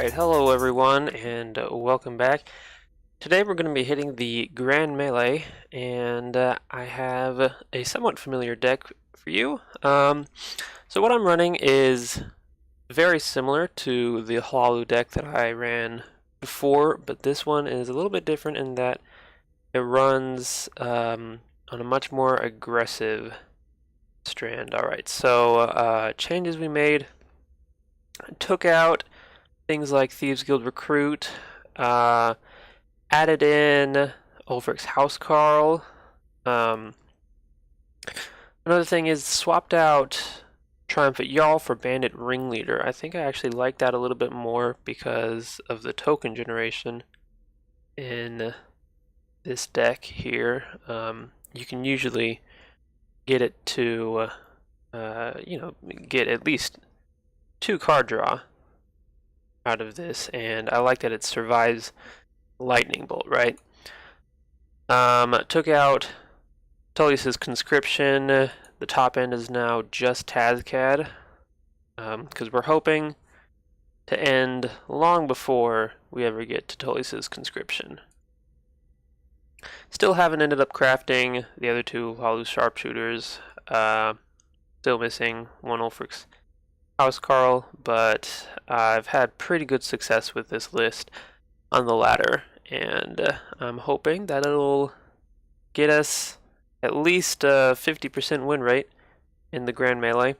Alright, hello everyone, and welcome back. Today we're going to be hitting the Grand Melee, and I have a somewhat familiar deck for you. So what I'm running is very similar to the Hlalu deck that I ran before, but this one is a little bit different in that it runs on a much more aggressive strand. Alright, so changes we made. I took out things like Thieves Guild Recruit, added in Ulfric's Housecarl. Another thing is swapped out Triumphant Jarl for Bandit Ringleader. I think I actually like that a little bit more because of the token generation in this deck here. You can usually get it to, get at least 2 card draw out of this, and I like that it survives Lightning Bolt, right? Took out Tullius's Conscription. The top end is now just Tazcad, because we're hoping to end long before we ever get to Tullius's Conscription. Still haven't ended up crafting the other 2 Hlalu Sharpshooters. Still missing 1 Ulfric's Housecarl, but I've had pretty good success with this list on the ladder, and I'm hoping that it'll get us at least a 50% win rate in the Grand Melee.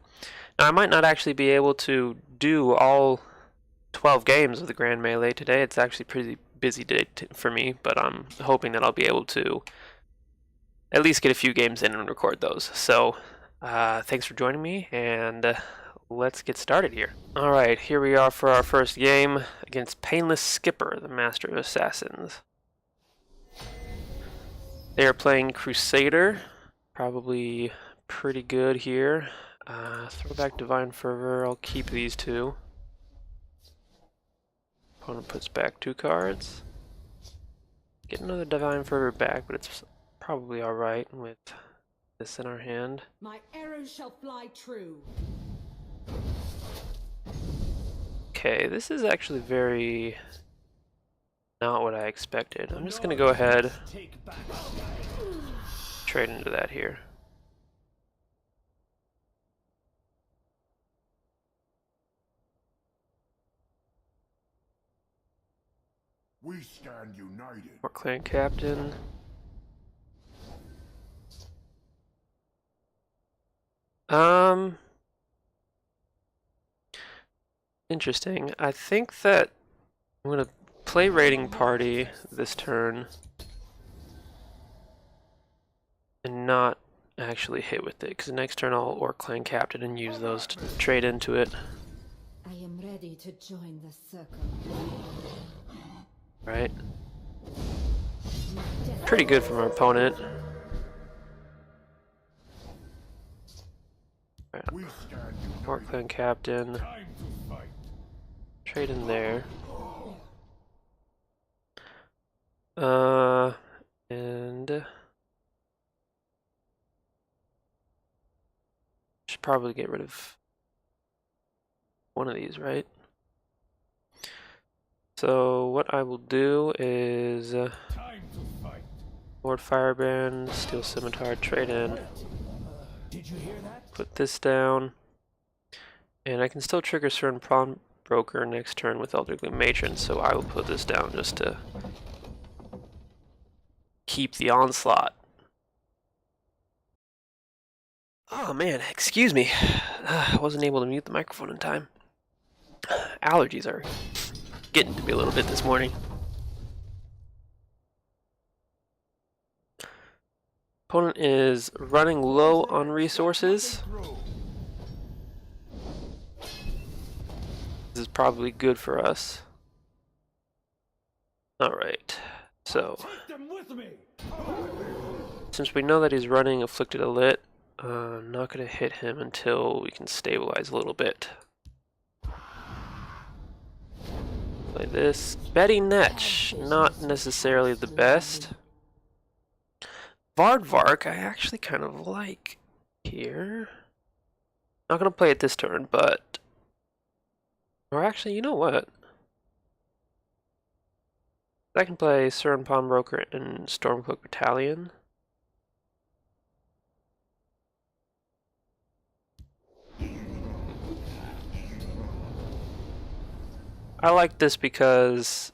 Now, I might not actually be able to do all 12 games of the Grand Melee today. It's actually a pretty busy day for me, but I'm hoping that I'll be able to at least get a few games in and record those. So thanks for joining me, and let's get started here. Alright, here we are for our first game against Painless Skipper, the Master of Assassins. They are playing Crusader, probably pretty good here. Throwback Divine Fervor, I'll keep these 2. Opponent puts back 2 cards. Get another Divine Fervor back, but it's probably alright with this in our hand. My arrows shall fly true. Okay, this is actually very not what I expected. I'm just gonna go ahead, trade into that here. We stand united. More Clan Captain. Interesting. I think that I'm gonna play Raiding Party this turn and not actually hit with it, because next turn I'll Orc Clan Captain and use those to trade into it. I am ready to join the circle. Right. Pretty good from our opponent. Right. Orc Clan Captain. Trade in there. And should probably get rid of one of these, right? So what I will do is Lord Firebrand, Steel Scimitar, trade in. Put this down, and I can still trigger certain Broker next turn with Elderly Matron, so I will put this down just to keep the onslaught. Oh man, excuse me. I wasn't able to mute the microphone in time. Allergies are getting to me a little bit this morning. Opponent is running low on resources. This is probably good for us. Alright, so since we know that he's running Afflicted Elite, I'm not going to hit him until we can stabilize a little bit. Play this. Betty Netch, not necessarily the best. Vardvark, I actually kind of like here. Not going to play it this turn, but... Or actually, you know what? I can play Cern Pawnbroker and Stormcloak Battalion. I like this because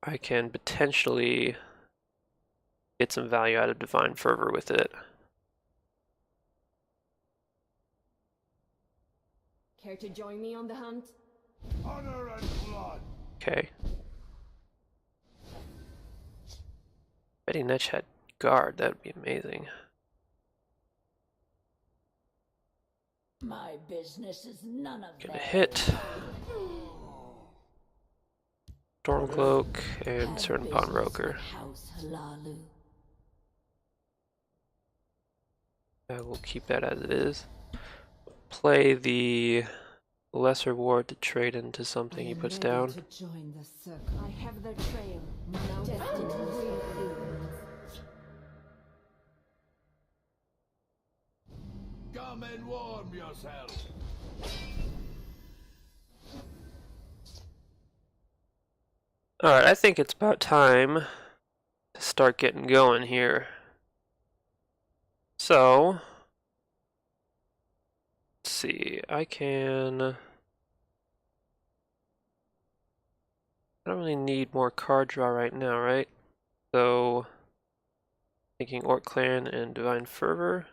I can potentially get some value out of Divine Fervor with it. Care to join me on the hunt? Honor and blood. Okay. Betty Netch had guard, that would be amazing. My business is none of Gonna theirs. hit Stormcloak and Have Cern business Pawnbroker. with House Halalu. I will keep that as it is. Play the lesser ward to trade into something he puts down. To join the circle. I have their trail. Now destined to reappear. Come and warm yourself. Alright, I think it's about time to start getting going here. So, let's see, I don't really need more card draw right now, right? So, thinking Orc Clan and Divine Fervor.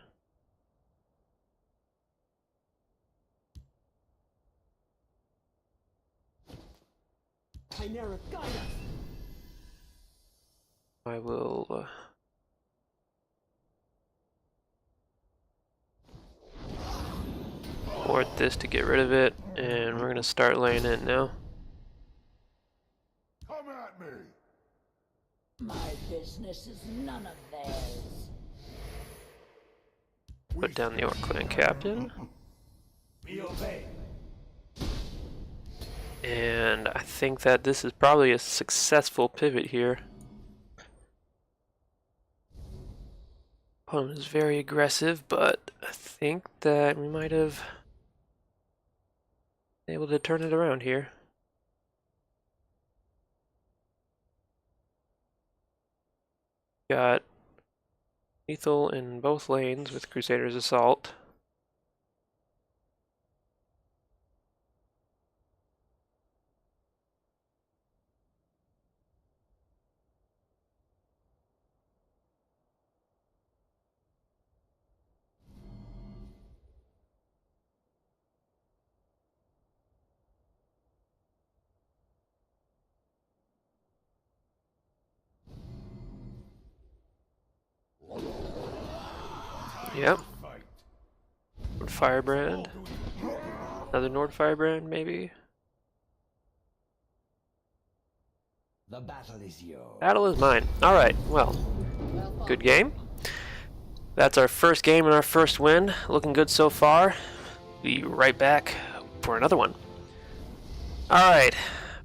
Chimera, guide us. I will ward this to get rid of it, and we're gonna start laying it now. Come at me. My business is none of theirs. Put down the Orc Clan Captain. We obey. And I think that this is probably a successful pivot here. Opponent is very aggressive, but I think that we might have been able to turn it around here. Got lethal in both lanes with Crusader's Assault. Yep. Firebrand. Another Nord Firebrand, maybe? The battle is yours. Battle is mine. Alright, well, good game. That's our first game and our first win. Looking good so far. Be right back for another one. Alright,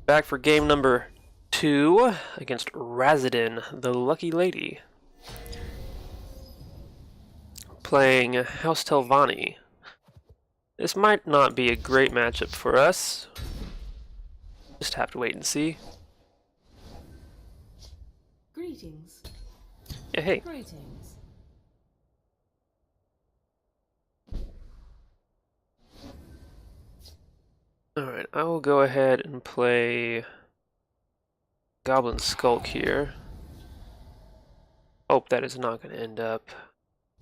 back for game number 2 against Razadin, the Lucky Lady. Playing House Telvanni. This might not be a great matchup for us. Just have to wait and see. Greetings. Yeah, hey. Greetings. Alright, I will go ahead and play Goblin Skulk here. Hope that is not going to end up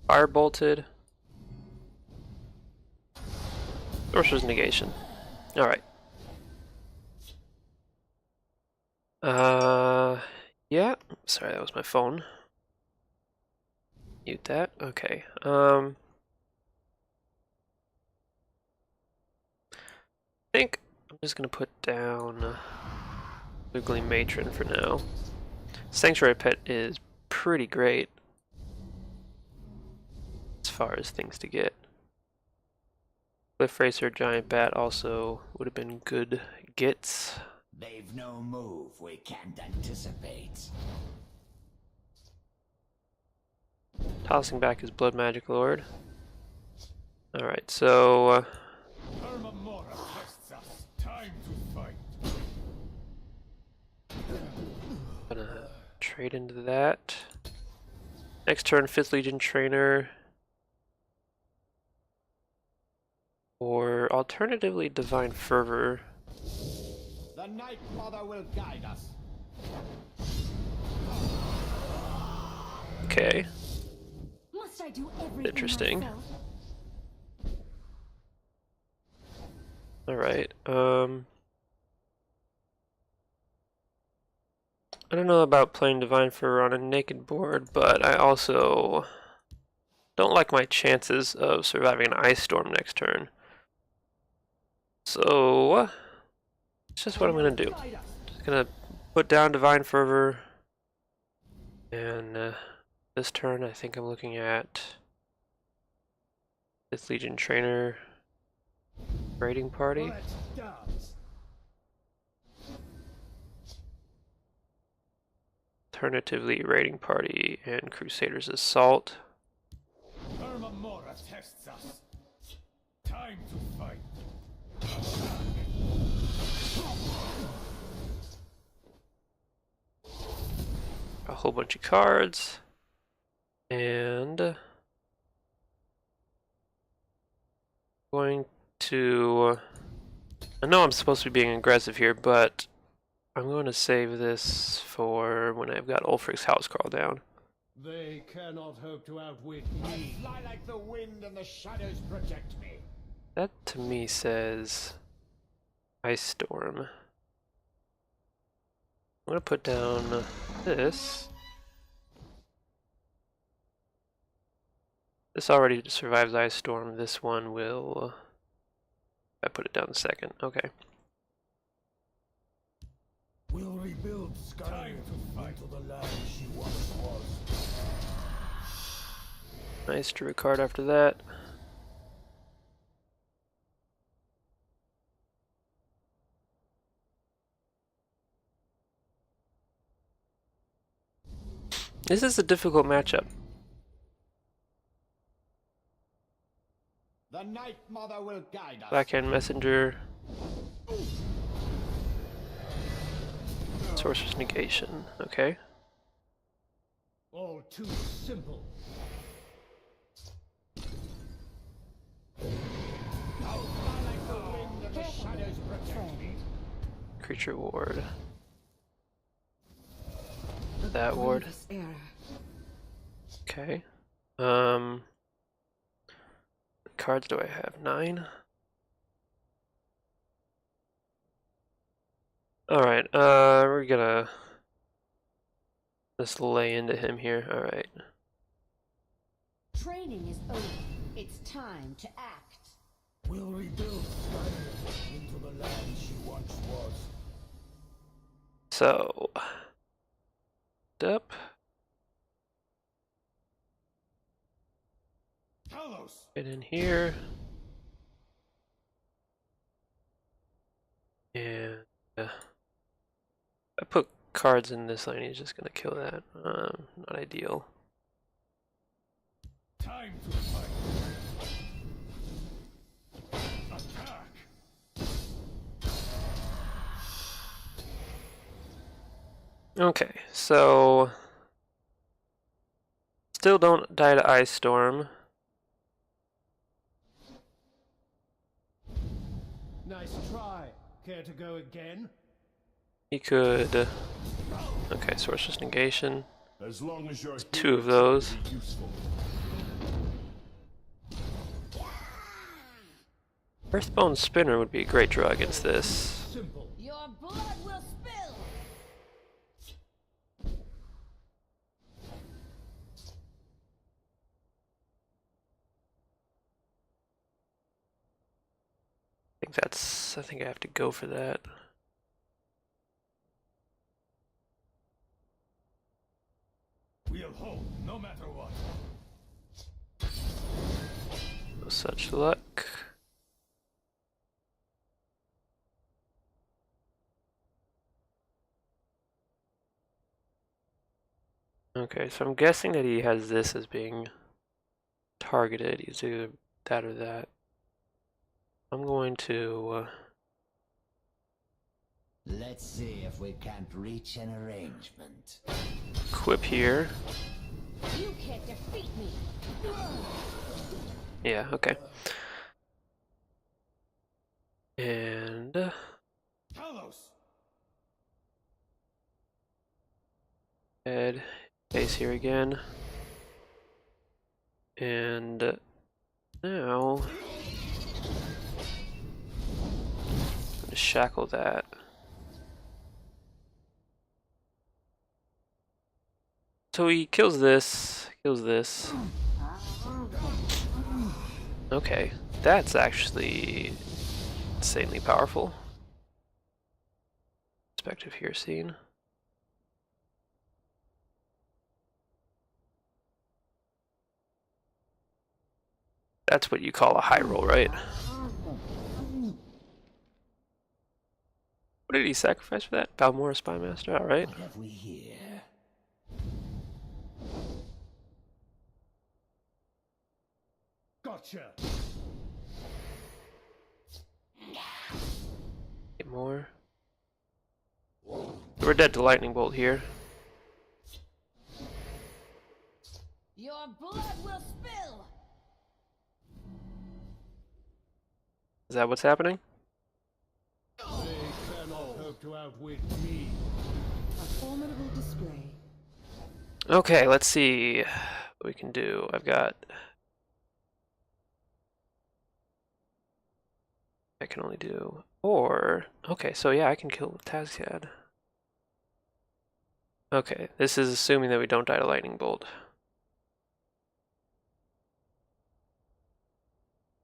Firebolted. Sorcerer's Negation. Alright. Yeah. Sorry, that was my phone. Mute that. Okay. I think I'm just gonna put down Wiggly Matron for now. Sanctuary Pet is pretty great as far as things to get. Cliff Racer, Giant Bat also would have been good gets. They've no move we can't anticipate. Tossing back his Blood Magic Lord. Alright, so Arma Mora tests us. Time to fight. trade into that. Next turn, 5th Legion Trainer. Or alternatively, Divine Fervor. The Night Mother will guide us. Okay, Must I do everything interesting. myself? Alright, I don't know about playing Divine Fervor on a naked board, but I also don't like my chances of surviving an Ice Storm next turn. So, it's just what I'm gonna do. Just gonna put down Divine Fervor, and this turn I think I'm looking at 5th Legion Trainer, Raiding Party. Let's dance. Alternatively, Raiding Party and Crusaders Assault. Mora tests us. Time to fight. A whole bunch of cards. And going to... I know I'm supposed to be being aggressive here, but I'm going to save this for when I've got Ulfric's Housecarl down. They cannot hope to outwit I me. fly like the wind and the shadows protect me. That to me says Ice Storm. I'm going to put down this. This already survives Ice Storm. This one will... I put it down second. Okay. We'll rebuild Sky to fight to the land she once was. Nice, drew a card after that. This is a difficult matchup. The Night Mother will guide us. Backhand Messenger. Sorcerer's Negation. Okay. All too simple. I'll fly like the wind and the shadows protect me. Creature Ward. That ward. Grievous error. Okay. Cards do I have? 9? Alright, we're gonna just lay into him here. Alright. Training is over. It's time to act. We'll rebuild Sky into the land she once was. So, up. Talos! Get in here. And I put cards in this lane, he's just gonna kill that. Not ideal. Time to fight. Attack! Okay, so still don't die to Ice Storm. Nice try. Care to go again? He could. Okay, Sorcerer's Negation. As long as you're 2 of those. useful. Earthbone Spinner would be a great draw against this. Simple. Your blood will spill. I think I have to go for that. We'll hold no matter what. No such luck. Okay, so I'm guessing that he has this as being targeted. He's either that or that. I'm going to... Let's see if we can't reach an arrangement. equip here. You can't defeat me. Yeah, okay. And Talos! head base here again. And now I'm gonna shackle that. So he kills this, kills this. Okay, that's actually insanely powerful. Perspective here seen. That's what you call a high roll, right? What did he sacrifice for that? Balmora Spymaster, alright. What have we here? Gotcha! Get more. We're dead to lightning bolt here. Your blood will spill. Is that what's happening? They cannot hope to outwit me. A formidable display. Okay, let's see what we can do. I've got... I can only do... Or... Okay, so yeah, I can kill with Tazcad. Okay, this is assuming that we don't die to lightning bolt.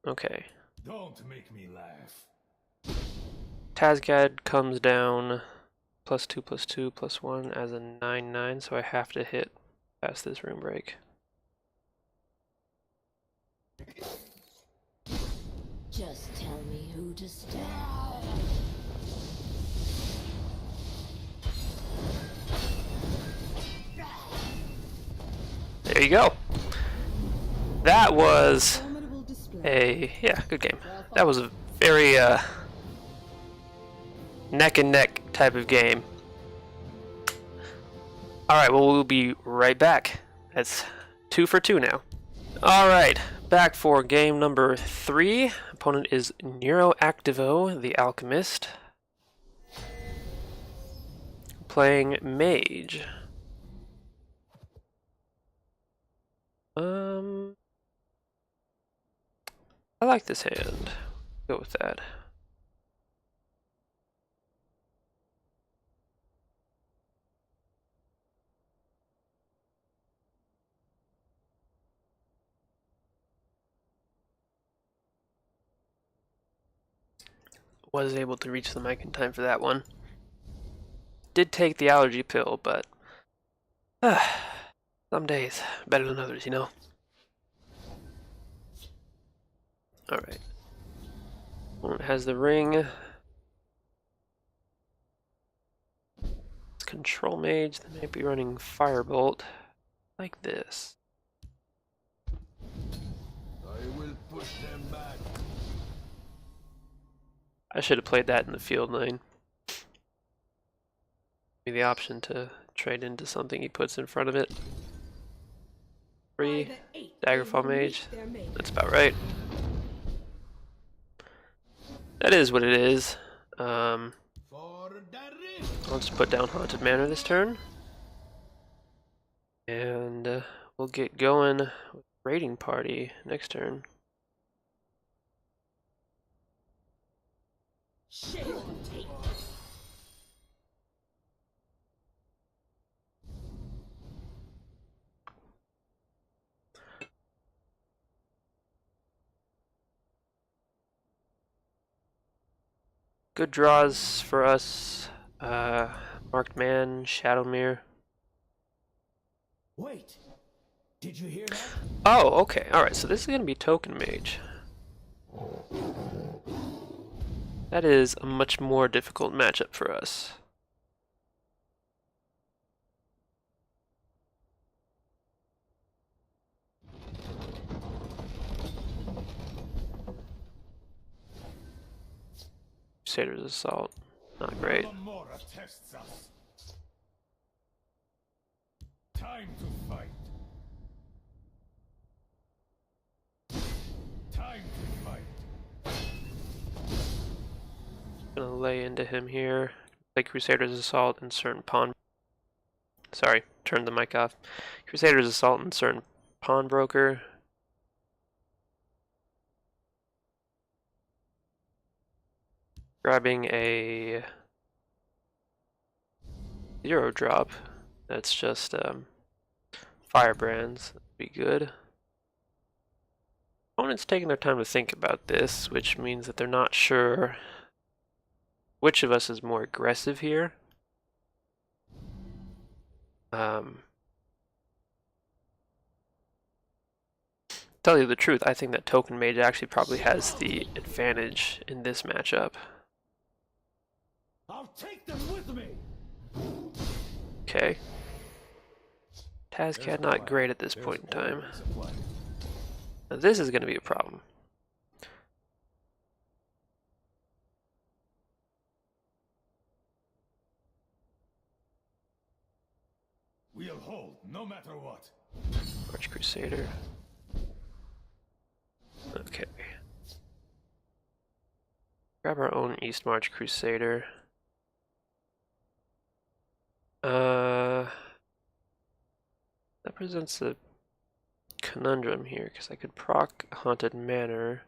Okay. Don't make me laugh. Tazcad comes down +2/+2 +1 as a 9/9, so I have to hit past this room break. Just tell me who to stab. There you go. That was Formidable display. yeah, good game. That was a very neck and neck type of game. Alright, well, we'll be right back. That's 2 for 2 now. Alright, back for game number 3. Opponent is Neuroactivo, the Alchemist. Playing Mage. I like this hand. Go with that. Was able to reach the mic in time for that one. Did take the allergy pill, but some days better than others, you know. Alright. One has the ring. It's control mage. They might be running firebolt like this. I will push them back. I should have played that in the field lane. Maybe the option to trade into something he puts in front of it. 3 Daggerfall Mage. That's about right. That is what it is. I'll just put down Haunted Manor this turn. And we'll get going with Raiding Party next turn. Good draws for us. Marked Man, Shadowmere. Wait! Did you hear that? Oh, okay. Alright, so this is going to be Token Mage. That is a much more difficult matchup for us. Crusader's Assault. Not great. Balmora tests us. Time to fight. Time to fight. Gonna lay into him here. Play Crusader's Assault and certain pawn. Sorry, turned the mic off. Crusader's Assault and certain pawnbroker. Grabbing a 0 drop. That's just firebrands. That'd be good. Opponent's taking their time to think about this, which means that they're not sure which of us is more aggressive here. Tell you the truth, I think that Token Mage actually probably has the advantage in this matchup. I'll take them with me. Okay. TASCAD not great at this point in time. Now this is going to be a problem. We'll hold no matter what. Arch Crusader. Okay. Grab our own East March Crusader. That presents a conundrum here, because I could proc Haunted Manor,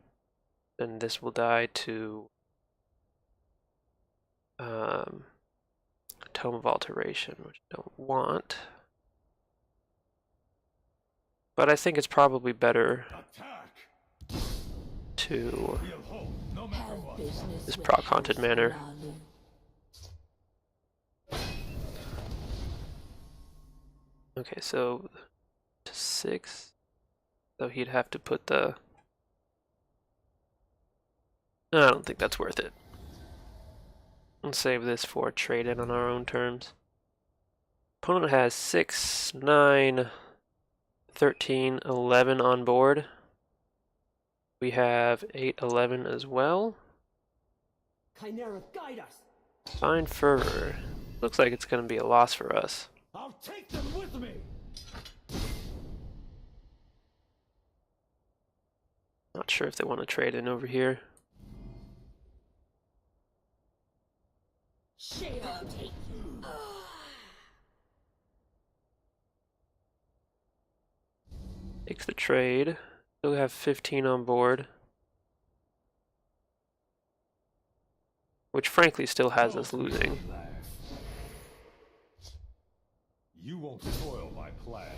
and this will die to Tome of Alteration, which I don't want. But I think it's probably better to this proc Haunted Manor. Okay, so to 6, so he'd have to put the. No, I don't think that's worth it. Let's save this for trade in on our own terms. Opponent has 6, 9, 13, 11 on board. We have 8, 11 as well. Chimera, guide us. Fine Fervor. Looks like it's going to be a loss for us. I'll take them with me. Not sure if they want to trade in over here. Takes the trade. Still have 15 on board. Which frankly still has us losing. You won't spoil my plan.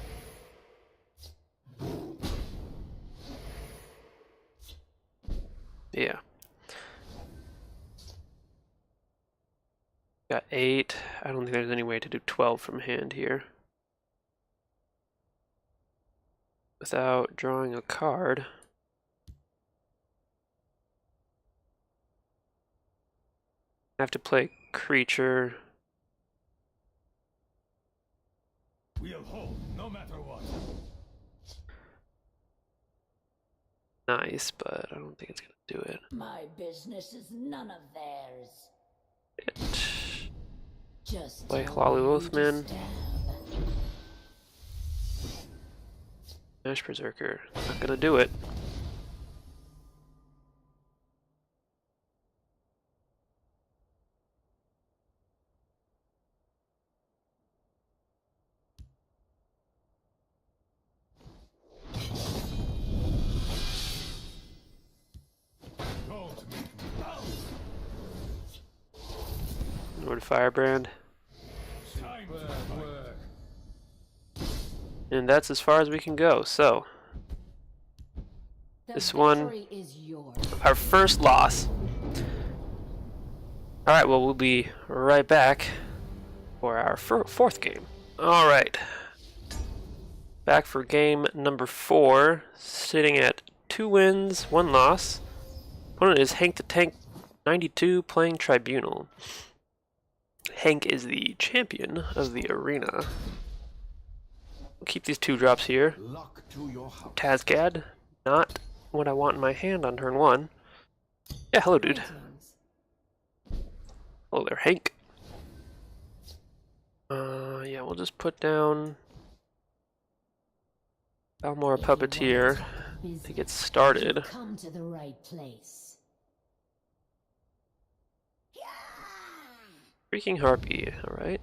Yeah. Got 8. I don't think there's any way to do 12 from hand here. Without drawing a card. I have to play creature. We'll hold no matter what. Nice, but I don't think it's gonna do it. My business is none of theirs. Just Play Hlalu Oathman. Ash Berserker. Not gonna do it. Lord Firebrand. And that's as far as we can go. So, this one, our first loss. Alright, well, we'll be right back for our fourth game. Alright. Back for game number 4, sitting at 2 wins, 1 loss. Opponent is Hank the Tank 92 playing Tribunal. Hank is the champion of the arena. We'll keep these 2 drops here. TASCAD, not what I want in my hand on turn 1. Yeah, hello dude. Hello there, Hank. Yeah, we'll just put down Balmore If you want Puppeteer to talk to business, get started. you've come to the right place. Freaking Harpy, alright.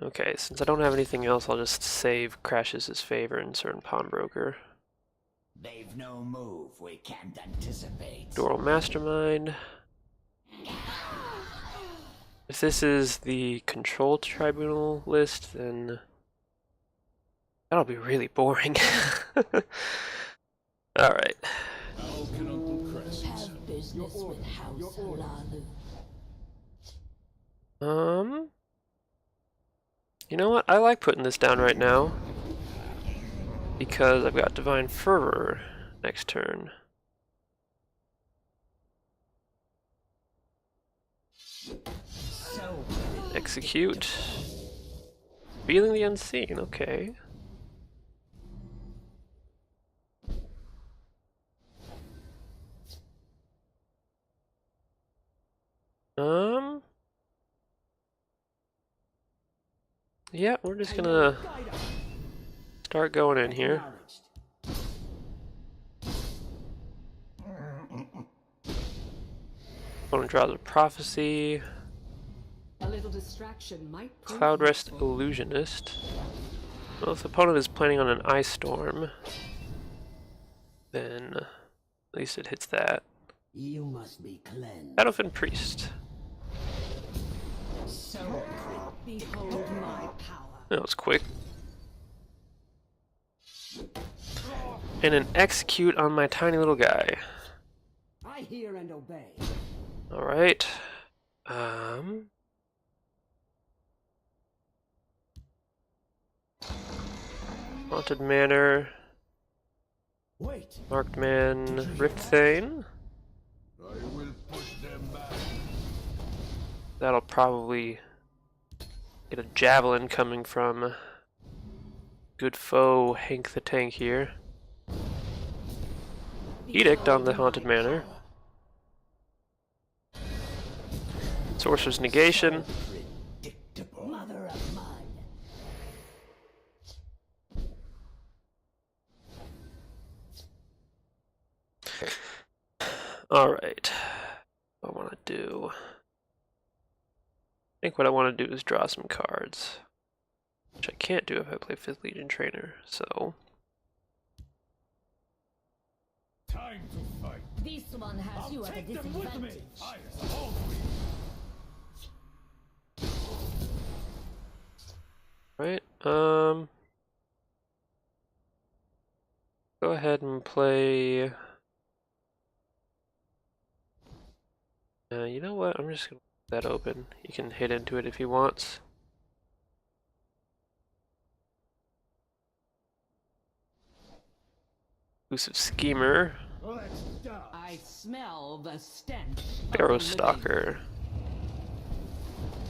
Okay, since I don't have anything else, I'll just save Crash's favor and insert Pawnbroker. They've no move we can't anticipate. Doral Mastermind. If this is the Control Tribunal list, then that'll be really boring. Alright. How can Uncle Cress? Have business with House Lalu. You know what? I like putting this down right now because I've got Divine Fervor next turn. So Execute. Feeling the Unseen, okay. Yeah, we're just gonna start going in here. Opponent draws a Prophecy. A little distraction might prove Cloud Rest useful. Illusionist. Well, if the opponent is planning on an Ice Storm, then at least it hits that. you must be cleansed. Shadowfen Priest. So Behold my power. That was quick. And an Execute on my tiny little guy. I hear and obey. Alright. Haunted Manor. Wait, Marked Man. Rift Thane. I will push them back. That'll probably get a Javelin coming from good foe Hank the Tank here. Edict on the Haunted Manor. Sorcerer's Negation. predictable. Mother of mud. Alright. What I want to do. I think what I want to do is draw some cards. Which I can't do if I play 5th Legion Trainer, so. Time to fight. This one has I'll you at a take them with me. disadvantage. I hold Right, go ahead and play. You know what? I'm just gonna leave that open. You can hit into it if he wants. Elusive Schemer. Let's die. I smell the stench. Barrow of the living. Stalker.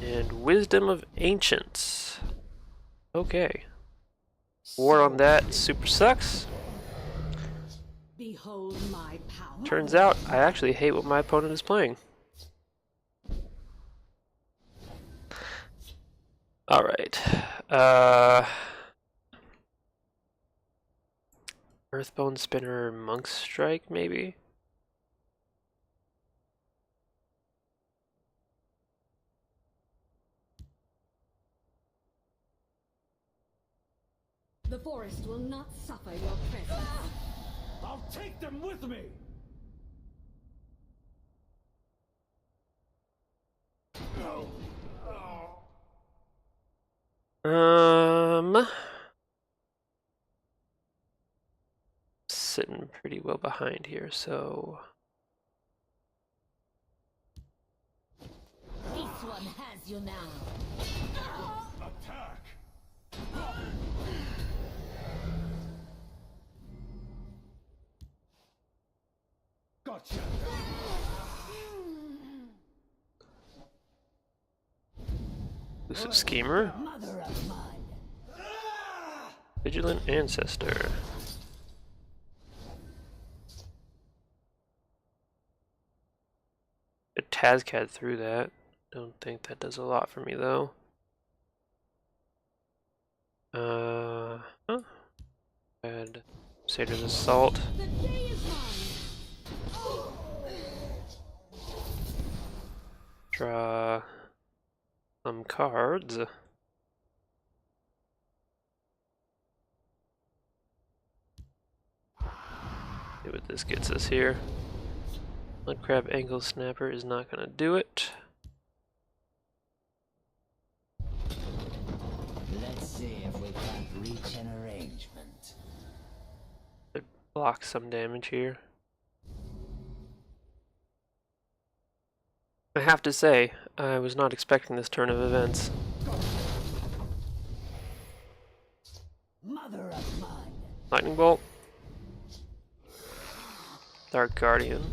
And Wisdom of Ancients. Okay. War on that super sucks. Behold my power. Turns out I actually hate what my opponent is playing. Alright. Earthbone Spinner Monk's Strike, maybe? The forest will not suffer your presence. I'll take them with me. Sitting pretty well behind here, so This one has you now. Attack. Gotcha. Elusive Schemer, Mother of mud. Vigilant Ancestor. A Tazcad through that. Don't think that does a lot for me though. Huh? Add Crusader's Assault. The day is mine. Draw some cards. See what this gets us here. Mudcrab Angle Snapper is not going to do it. Let's see if we can't reach an arrangement. Could block some damage here. I have to say, I was not expecting this turn of events. Mother of mud. Lightning Bolt. Dark Guardian.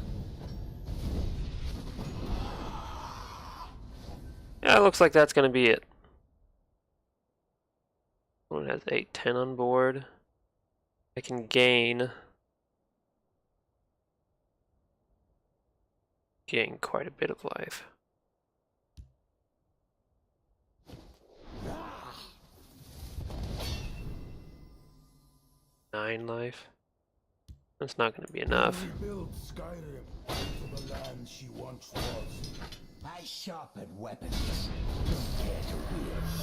Yeah, it looks like that's going to be it. One has 8-10 on board. I can gain quite a bit of life. Nine life. That's not going to be enough. Rebuild Skyrim into the land she once was. I sharpen weapons. Don't care to wield them.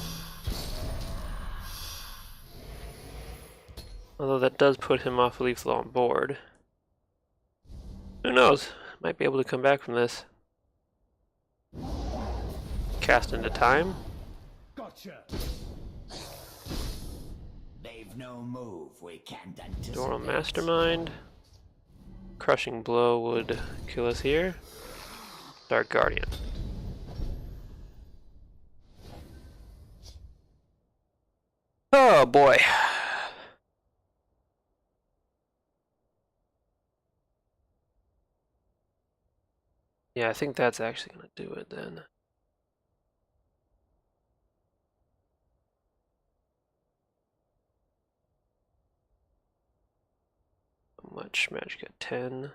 Although that does put him off Leaf Low on board. Who knows? Might be able to come back from this. Cast into time. Gotcha. They've no move we can't anticipate. Doral Mastermind. Crushing Blow would kill us here. Dark Guardian. Oh boy. Yeah, I think that's actually going to do it then. How much magic at 10?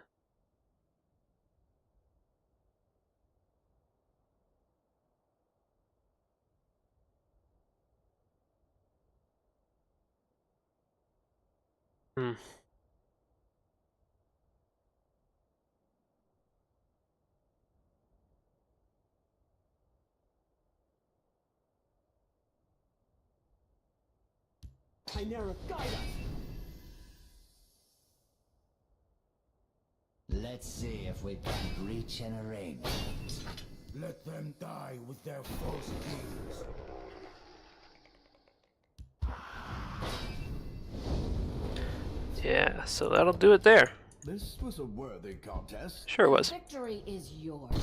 Hmm. Chimera, guide us. Let's see if we can reach an arrangement. Let them die with their false kings. Yeah, so that'll do it there. This was a worthy contest. Sure was. Victory is yours.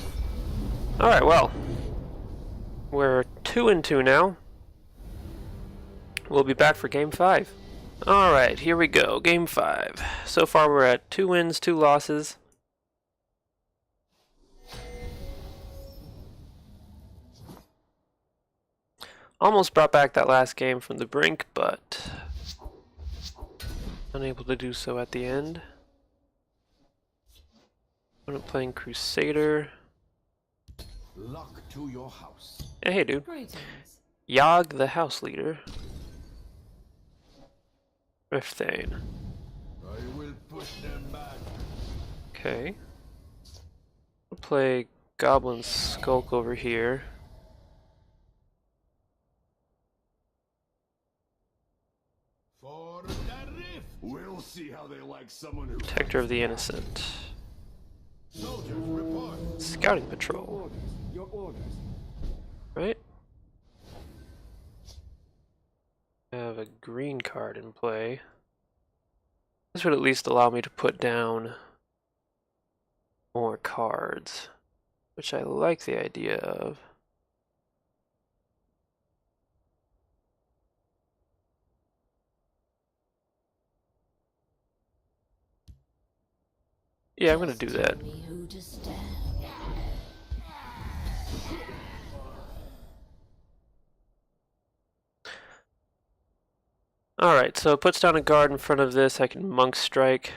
Alright, well. We're 2-2 now. We'll be back for game 5. Alright, here we go. Game 5. So far we're at 2 wins, 2 losses. Almost brought back that last game from the brink, but unable to do so at the end. I'm playing Crusader. Luck to your house. Yeah, hey dude. Greetings. Yogg the house leader. Rifthane. I will push them back. Okay. I'll play Goblin Skulk over here. For the rift. We'll see how they like someone who. Protector of the Innocent. Soldiers report. Scouting Patrol. Your orders. Right? I have a green card in play. This would at least allow me to put down more cards, which I like the idea of. Yeah, I'm gonna do that. Tell me who to stab. Alright, so it puts down a guard in front of this. I can Monk Strike.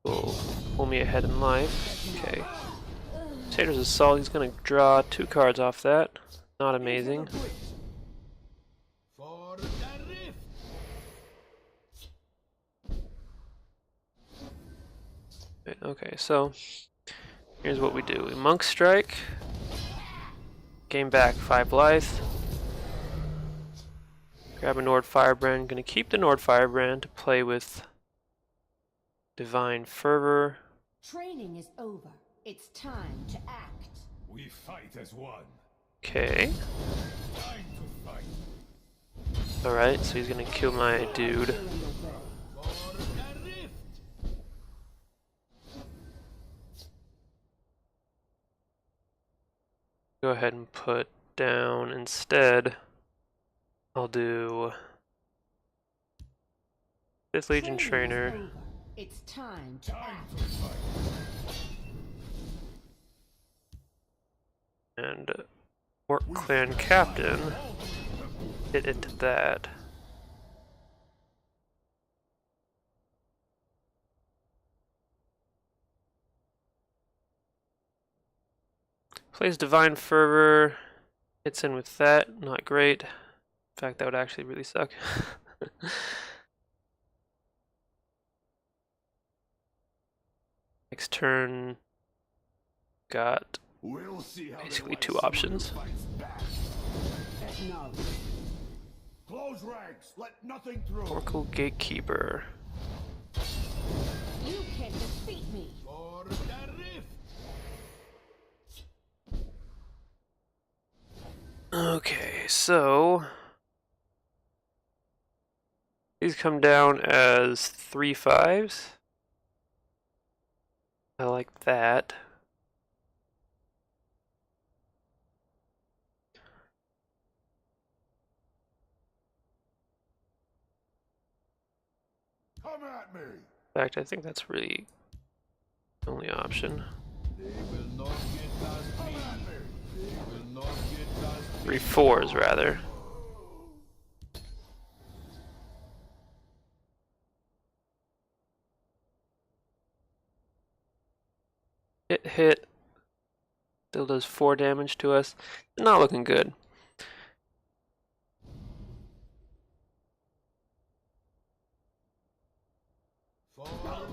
Will pull me ahead in life. Okay. Satyrs Assault, he's gonna draw 2 cards off that. Not amazing. For the rift. Okay, so here's what we do. We Monk Strike, gain back 5 life, grab a Nord Firebrand. Gonna keep the Nord Firebrand to play with Divine Fervor. Training is over. It's time to act. We fight as one. Okay. Time to fight. Alright, so he's gonna kill my dude. Feel in the way. For the rift. Go ahead and put down instead. I'll do 5th Legion Training is Trainer. over. It's time to Time act. to fight. And Orc Clan Captain. Hit into that. Plays Divine Fervor. Hits in with that. Not great. In fact, that would actually really suck. Next turn, got We'll see how basically 2 options. Acknowledge. Close ranks. Let nothing through. Oracle Gatekeeper. You can't defeat me. For the rift. Okay, so these come down as 3 5s. I like that. Come at me. In fact, I think that's really the only option. They will not get past me. They will not get past me. 3 4s rather. Hit. Still does 4 damage to us. Not looking good. For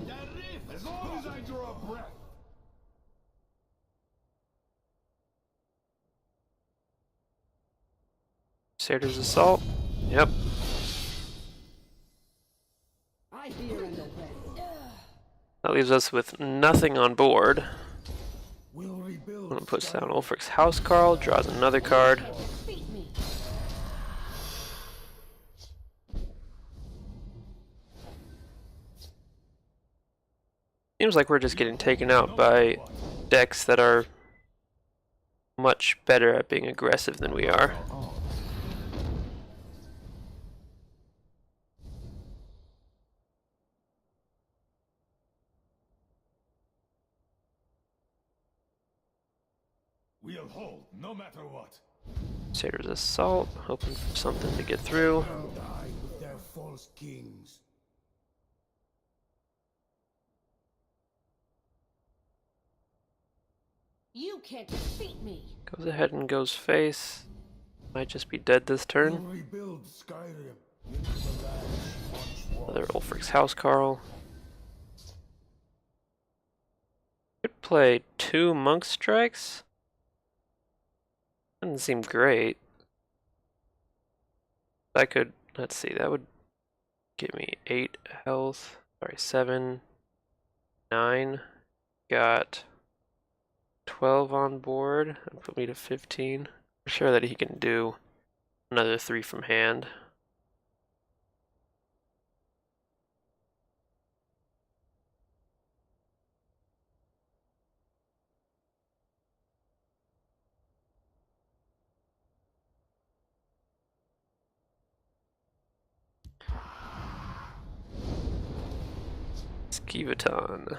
the rift. As long as I draw breath. Satyrs Assault. Yep. I hear in the way. That leaves us with nothing on board. We'll rebuild. I'm gonna put down Ulfric's Housecarl, draws another card. Defeat me. Seems like we're just getting taken out by decks that are much better at being aggressive than we are. We'll hold, no matter what. Satyrs Assault, hoping for something to get through. They'll die with their false kings. You can't defeat me. Goes ahead and goes face. Might just be dead this We'll turn. rebuild Skyrim into the land she once was. Another Ulfric's Housecarl. Could play 2 Monk Strikes. Doesn't seem great. I could, let's see, that would give me 8 health. Sorry, 7, 9. Got 12 on board and put me to 15. I'm sure that he can do another 3 from hand. Skivaton.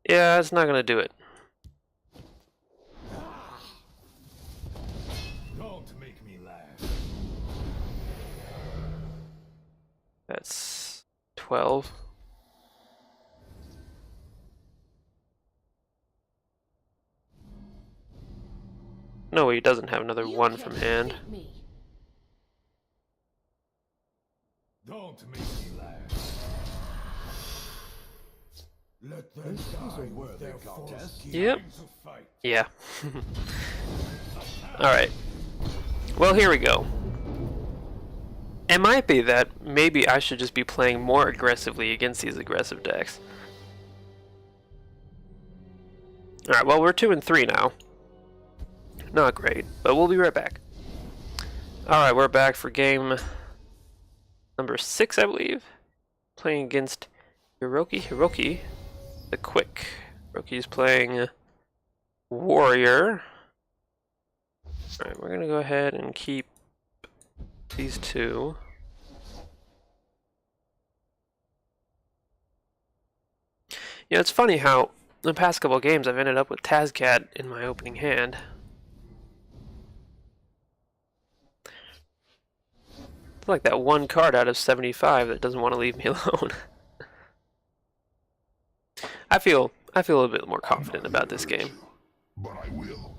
Yeah, it's not gonna do it. Don't make me laugh. That's 12. No, he doesn't have another You 1 can't from hand. defeat me. Don't make me laugh. Let them die with their force. Yep. Time to fight. Yeah. Alright. Well, here we go. It might be that maybe I should just be playing more aggressively against these aggressive decks. Alright, well, we're 2 and 3 now. Not great, but we'll be right back. Alright, we're back for game number 6, I believe. Playing against Hiroki the Quick. Hiroki's playing Warrior. Alright, we're gonna go ahead and keep these 2. You know, it's funny how the past couple of games I've ended up with Tazcat in my opening hand. It's like that one card out of 75 that doesn't want to leave me alone. I feel a little bit more confident about this game. But I will.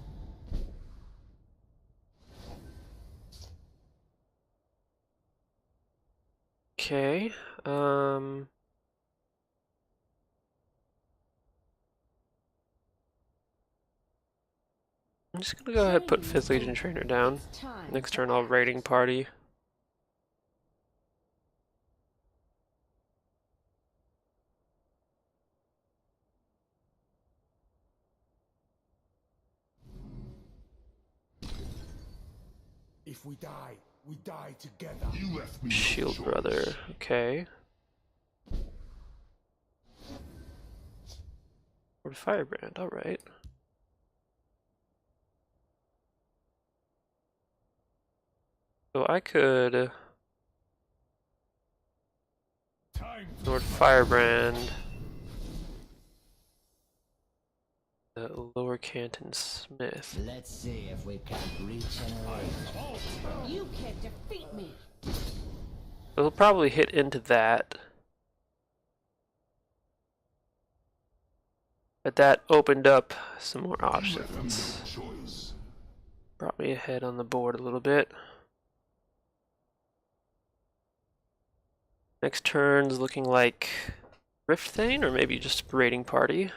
Okay, I'm just gonna go ahead and put 5th Legion Trainer down. Time Next to turn I'll act. raiding party. If we die together. You left me Shield Brother, okay. Or Firebrand, alright. So I could Lord Firebrand the Lower Canton Smith. Let's see if we can regenerate. You can't defeat me. It'll probably hit into that. But that opened up some more options. Brought me ahead on the board a little bit. Next turn's looking like Rift Thane, or maybe just Raiding Party.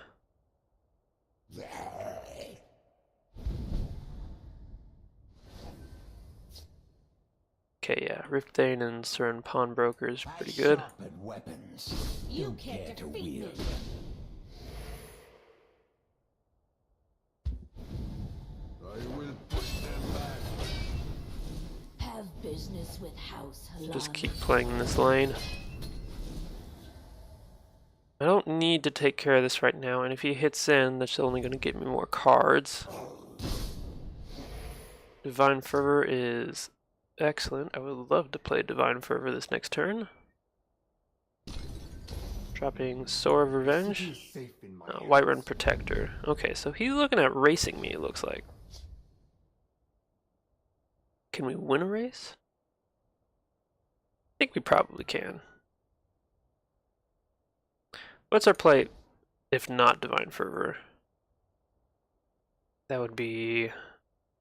Okay, yeah, Rift Thane and Cern Pawnbroker is pretty good. Weapons. You can't to defeat me. wield I will put them back. Have business with House Halan. Just keep playing in this lane. I don't need to take care of this right now, and if he hits in, that's only going to give me more cards. Divine Fervor is excellent. I would love to play Divine Fervor this next turn. Dropping Soar of Revenge. Whiterun Protector. Okay, so he's looking at racing me, it looks like. Can we win a race? I think we probably can. What's our play if not Divine Fervor? That would be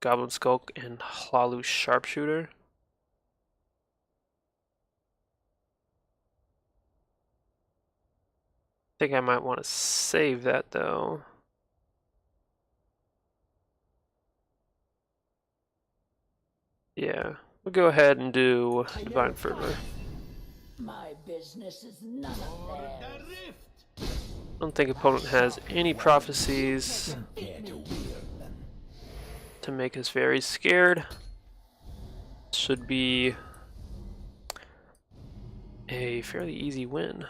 Goblin Skulk and Hlalu Sharpshooter. I think I might want to save that though. Yeah, we'll go ahead and do Divine Fervor. My business is none of theirs. I don't think opponent has any prophecies to make us very scared. Should be a fairly easy win.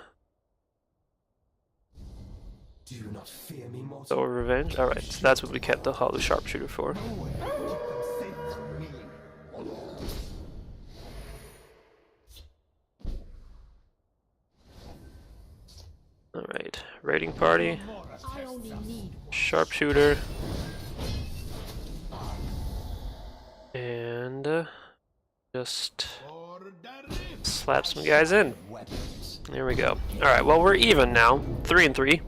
Do you not fear me, mortal? So Revenge. Alright, so that's what we kept the Hlalu Sharpshooter for. Alright, Raiding Party, I only need Sharpshooter, and just slap some guys in. Weapons. There we go. Alright, well, we're even now. 3-3.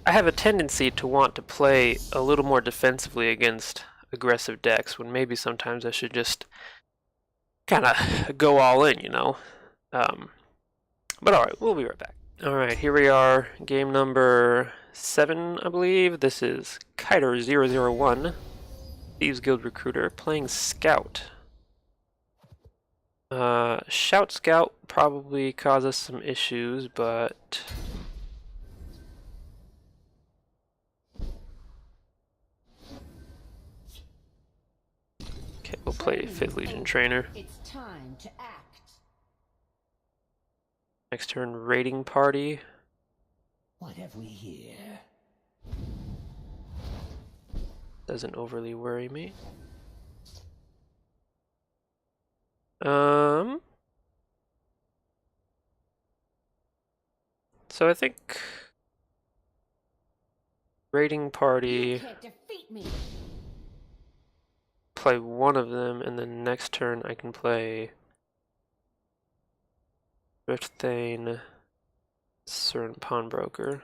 I have a tendency to want to play a little more defensively against aggressive decks, when maybe sometimes I should just kind of go all in, you know? But alright, we'll be right back. Alright, here we are, game number 7, I believe. This is Kiter001, Thieves Guild Recruiter, playing Scout. Shout Scout probably causes some issues, but... Okay, we'll play 5th Legion Trainer. It's time to act. Next turn, Raiding Party. What have we here? Doesn't overly worry me. So I think Raiding Party, You can't defeat me. play one of them, and then next turn I can play Rift Thane, Cern Pawnbroker.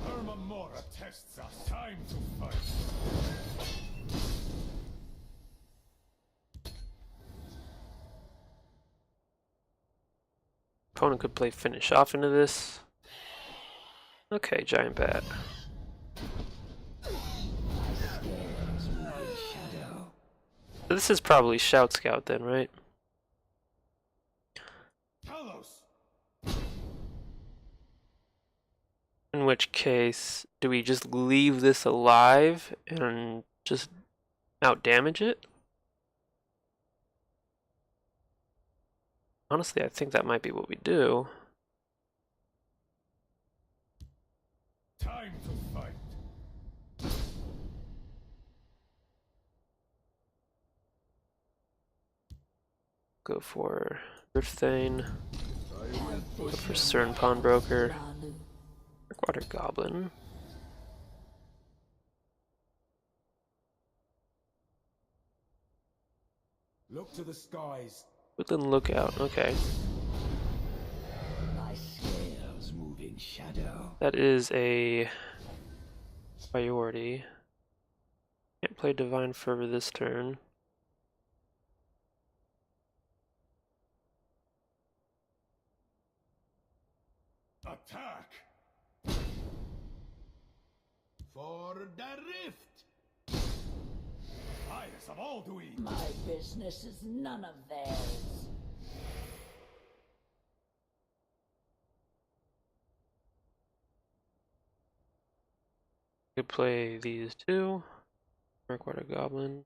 Armamora tests us. Time to fight. Opponent could play Finish Off into this. Okay, Giant Bat. So this is probably Shout Scout then, right? Talos. In which case, do we just leave this alive and just out-damage it? Honestly, I think that might be what we do. Time to fight. Go for Rift Thane. Go for Cern Pawnbroker. Water Goblin. Look to the skies. Woodland Lookout, okay. My scales moving shadow. That is a priority. Can't play Divine Fervor this turn. Attack. For the rift. Highest of all to eat. My business is none of theirs. Could play these two. Water Goblin.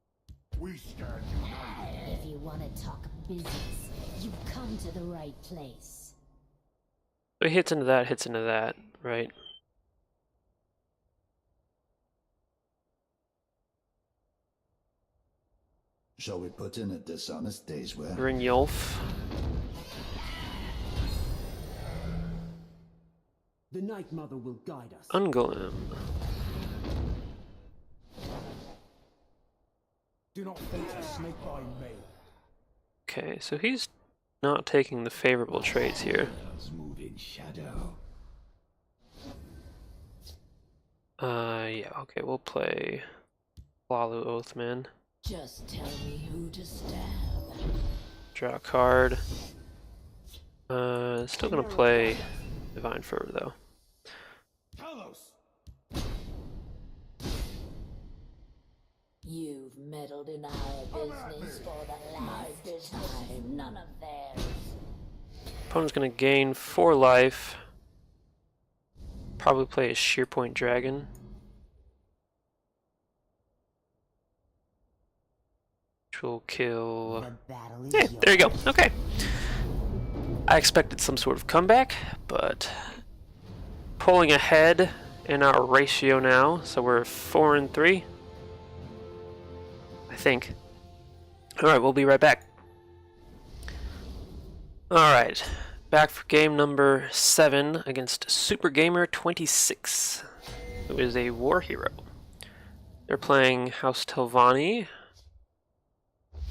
We stand united. If you want to talk business, you've come to the right place. So it hits into that, right? Shall we put in a dishonest day's work? Brynjolf. The Night Mother will guide us. Ungolem. Do not fate a snake by me. Okay, so he's not taking the favorable traits here. Scales moving shadow. Yeah, okay, we'll play Lalu Oathman. Just tell me who to stab. Draw a card. Still gonna play Divine Fervor though. Talos. You've meddled in our business for the last time. None of theirs. Opponent's gonna gain 4 life. Probably play a Shearpoint Dragon. Which will kill... Yeah, there you go. Okay. I expected some sort of comeback, but pulling ahead in our ratio now, so we're 4-3. I think. Alright, we'll be right back. Alright, back for game number 7 against Super Gamer 26, who is a war hero. They're playing House Telvanni.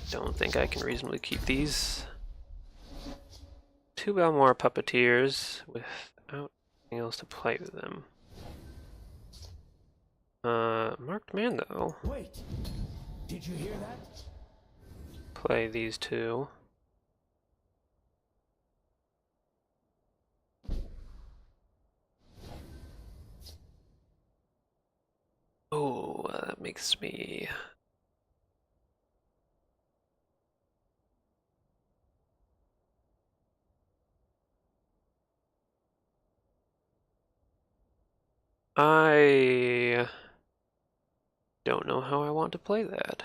Don't think I can reasonably keep these. 2 Balmora Puppeteers without anything else to play with them. Marked Man though. Wait! Did you hear that? Play these 2. Oh, that makes me... I don't know how I want to play that.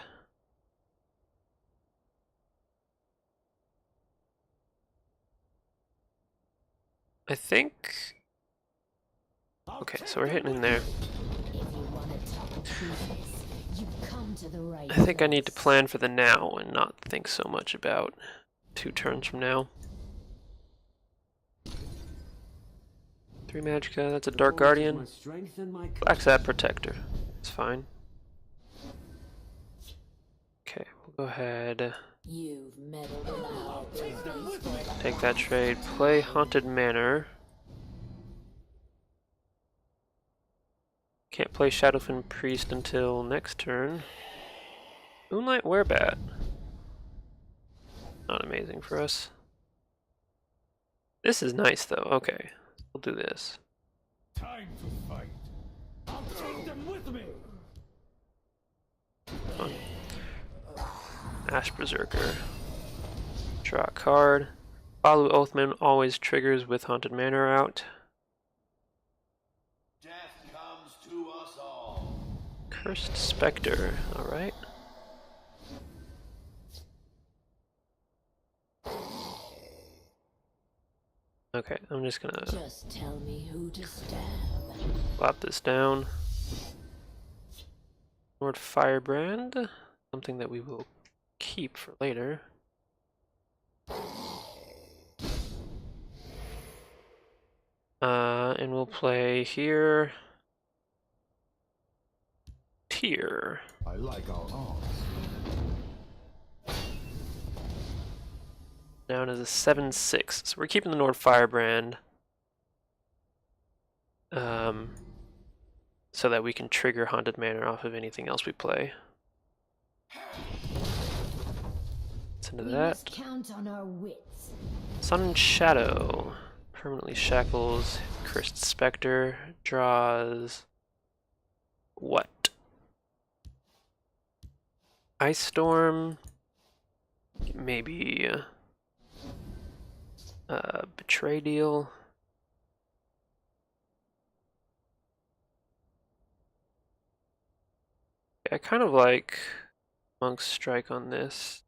I think... Okay, so we're hitting in there. If you want to talk business, you've come to the right I think I need to place. plan for the now and not think so much about 2 turns from now. 3 Magicka, that's a Dark Devoted to Guardian. my strength and my Black Sap Protector. It's fine. Okay, we'll go ahead. You've meddled in our business for the Take that trade. Play Haunted Manor. Can't play Shadowfen Priest until next turn. Moonlight Werebat. Not amazing for us. This is nice though. Okay, we'll do this. Time to fight. I'll take them with me. Fun. Ash Berserker. Draw a card. Balu Oathman always triggers with Haunted Manor out. Death comes to us all. Cursed Spectre. Alright. Okay, I'm just gonna Just tell me who to stab. plop this down. Lord Firebrand. Something that we will keep for later. And we'll play here. Tier. I like our arms. Down as a 7/6. So we're keeping the Nord Firebrand. So that we can trigger Haunted Manor off of anything else we play. Let's into We that. must count on our wits. Sun and Shadow. Permanently shackles. Cursed Spectre. Draws. What? Ice Storm. Maybe. Betray Deal. I kind of like Monk's Strike on this.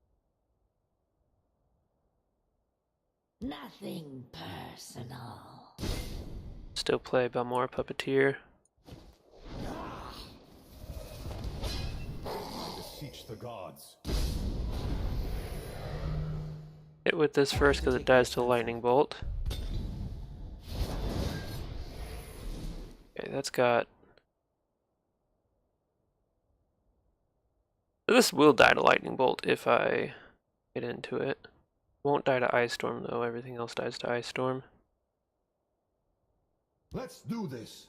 Nothing personal. Still play Balmora Puppeteer. Beseech the gods. Hit with this first because it dies to Lightning Bolt. Okay, that's got... This will die to Lightning Bolt if I get into it. Won't die to Ice Storm though, everything else dies to Ice Storm. Let's do this.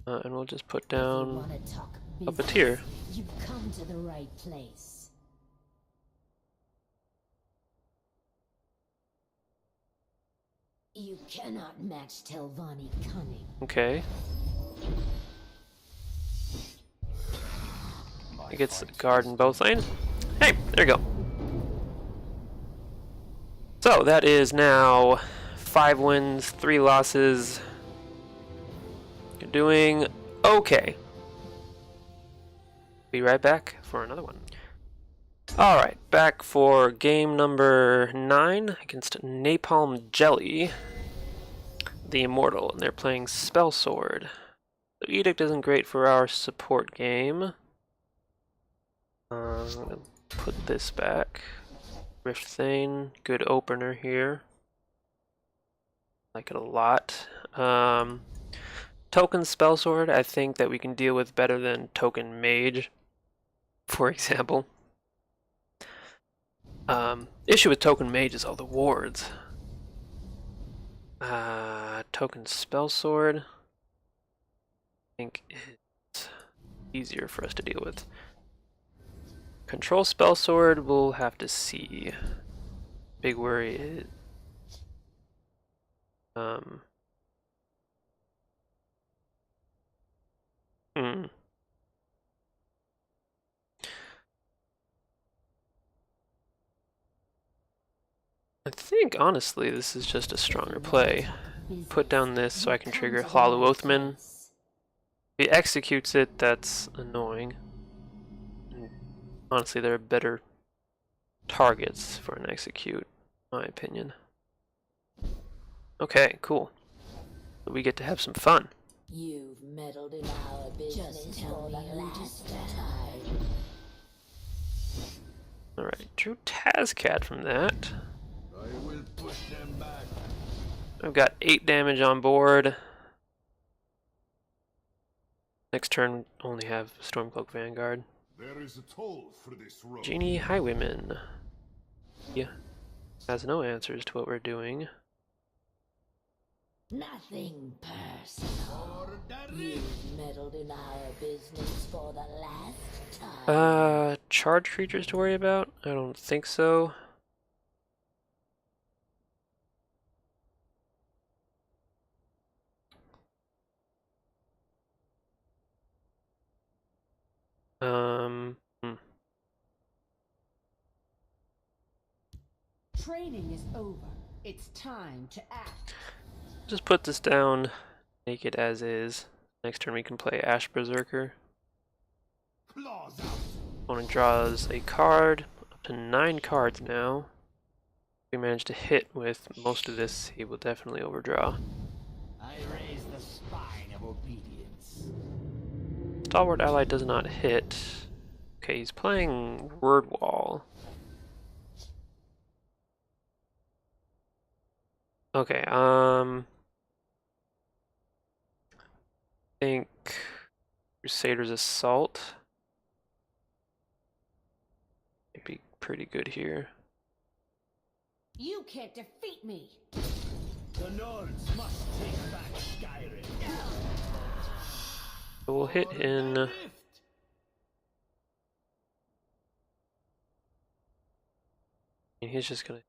And we'll just put If you down want to talk Puppeteer. business, you've come to the right place. You cannot match Telvanni cunning. Okay. It gets a guard in both lanes. Hey, there you go. So that is now 5 wins, 3 losses. You're doing okay. Be right back for another one. Alright, back for game number 9 against Napalm Jelly, the Immortal, and they're playing Spell Sword. The Edict isn't great for our support game. I'm gonna put this back. Rift Thane, good opener here. Like it a lot. Token Spell Sword, I think that we can deal with better than Token Mage, for example. Issue with Token Mage is all the wards. Token Spell Sword, I think it's easier for us to deal with. Control Spell Sword, we'll have to see. Big worry is hmm. I think honestly this is just a stronger play. Put down this so I can trigger Hlalu Oathman. If he executes it, that's annoying. And honestly, there are better targets for an execute, in my opinion. Okay, cool. So we get to have some fun. You've meddled in our business for the last time. Alright, drew Tazcat from that. I will push them back. I've got 8 damage on board. Next turn, only have Stormcloak Vanguard. There is a toll for this road. Genie Highwayman. Yeah, has no answers to what we're doing. Nothing personal. You've meddled in our business for the last time. Charge creatures to worry about? I don't think so. Hmm. Training is over. It's time to act. Just put this down, make it as is. Next turn we can play Ash Berserker. Claws out. Opponent draws a card, up to 9 cards now. If we manage to hit with most of this, he will definitely overdraw. I raise the spine of obedience. Stalwart Ally does not hit. Okay, he's playing Word Wall. Okay, I think Crusader's Assault might be pretty good here. You can't defeat me. The Nords must take back Skyrim. So we'll hit in. And he's just gonna.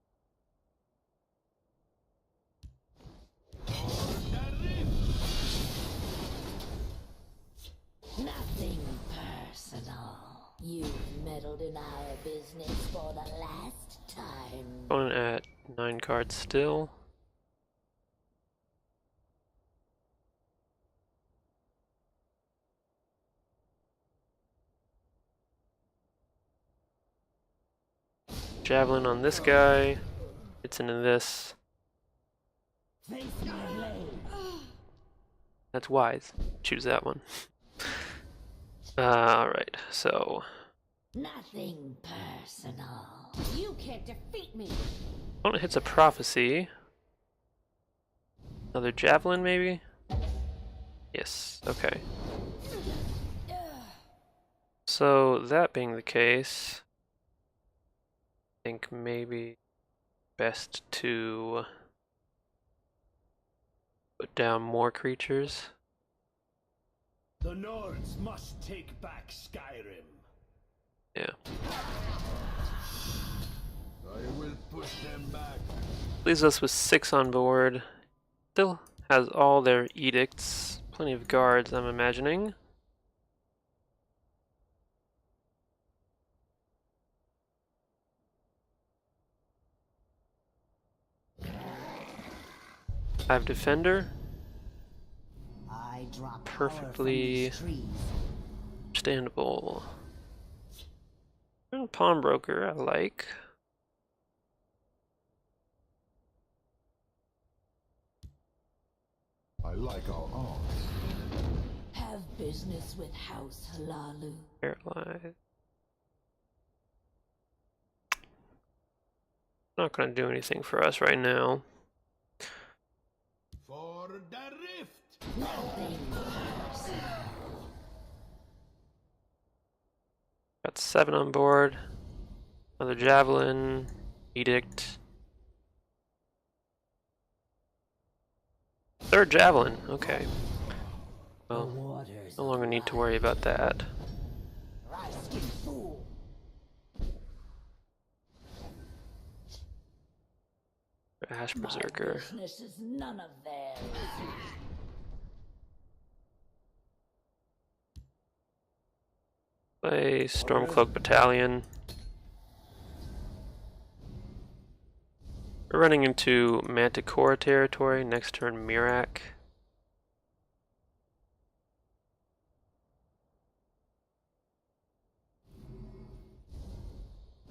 Nothing personal. You've meddled in our business for the last time. Opponent at 9 cards still. Javelin on this guy. Hits into this. That's wise. Choose that one. Alright, so. Nothing personal. You can't defeat me. Opponent hits a Prophecy. Another Javelin, maybe? Yes, okay. So, that being the case, I think maybe best to put down more creatures. The Nords must take back Skyrim. Yeah. I will push them back. Leaves us with 6 on board. Still has all their edicts. Plenty of guards, I'm imagining. I have Defender. I drop Perfectly power from these trees. understandable. Pawnbroker, I like. I like our arms. Have business with House Hlalu. Paralyzed. Not gonna do anything for us right now. For For the rift. Nothing personal. Got 7 on board. Another javelin. Edict. 3rd javelin. Okay. Well, Waters no longer need to worry about that. Raskin fool. Ash My Berserker. business is none of theirs. Play Stormcloak Battalion. We're running into Manticore territory. Next turn, Mirak.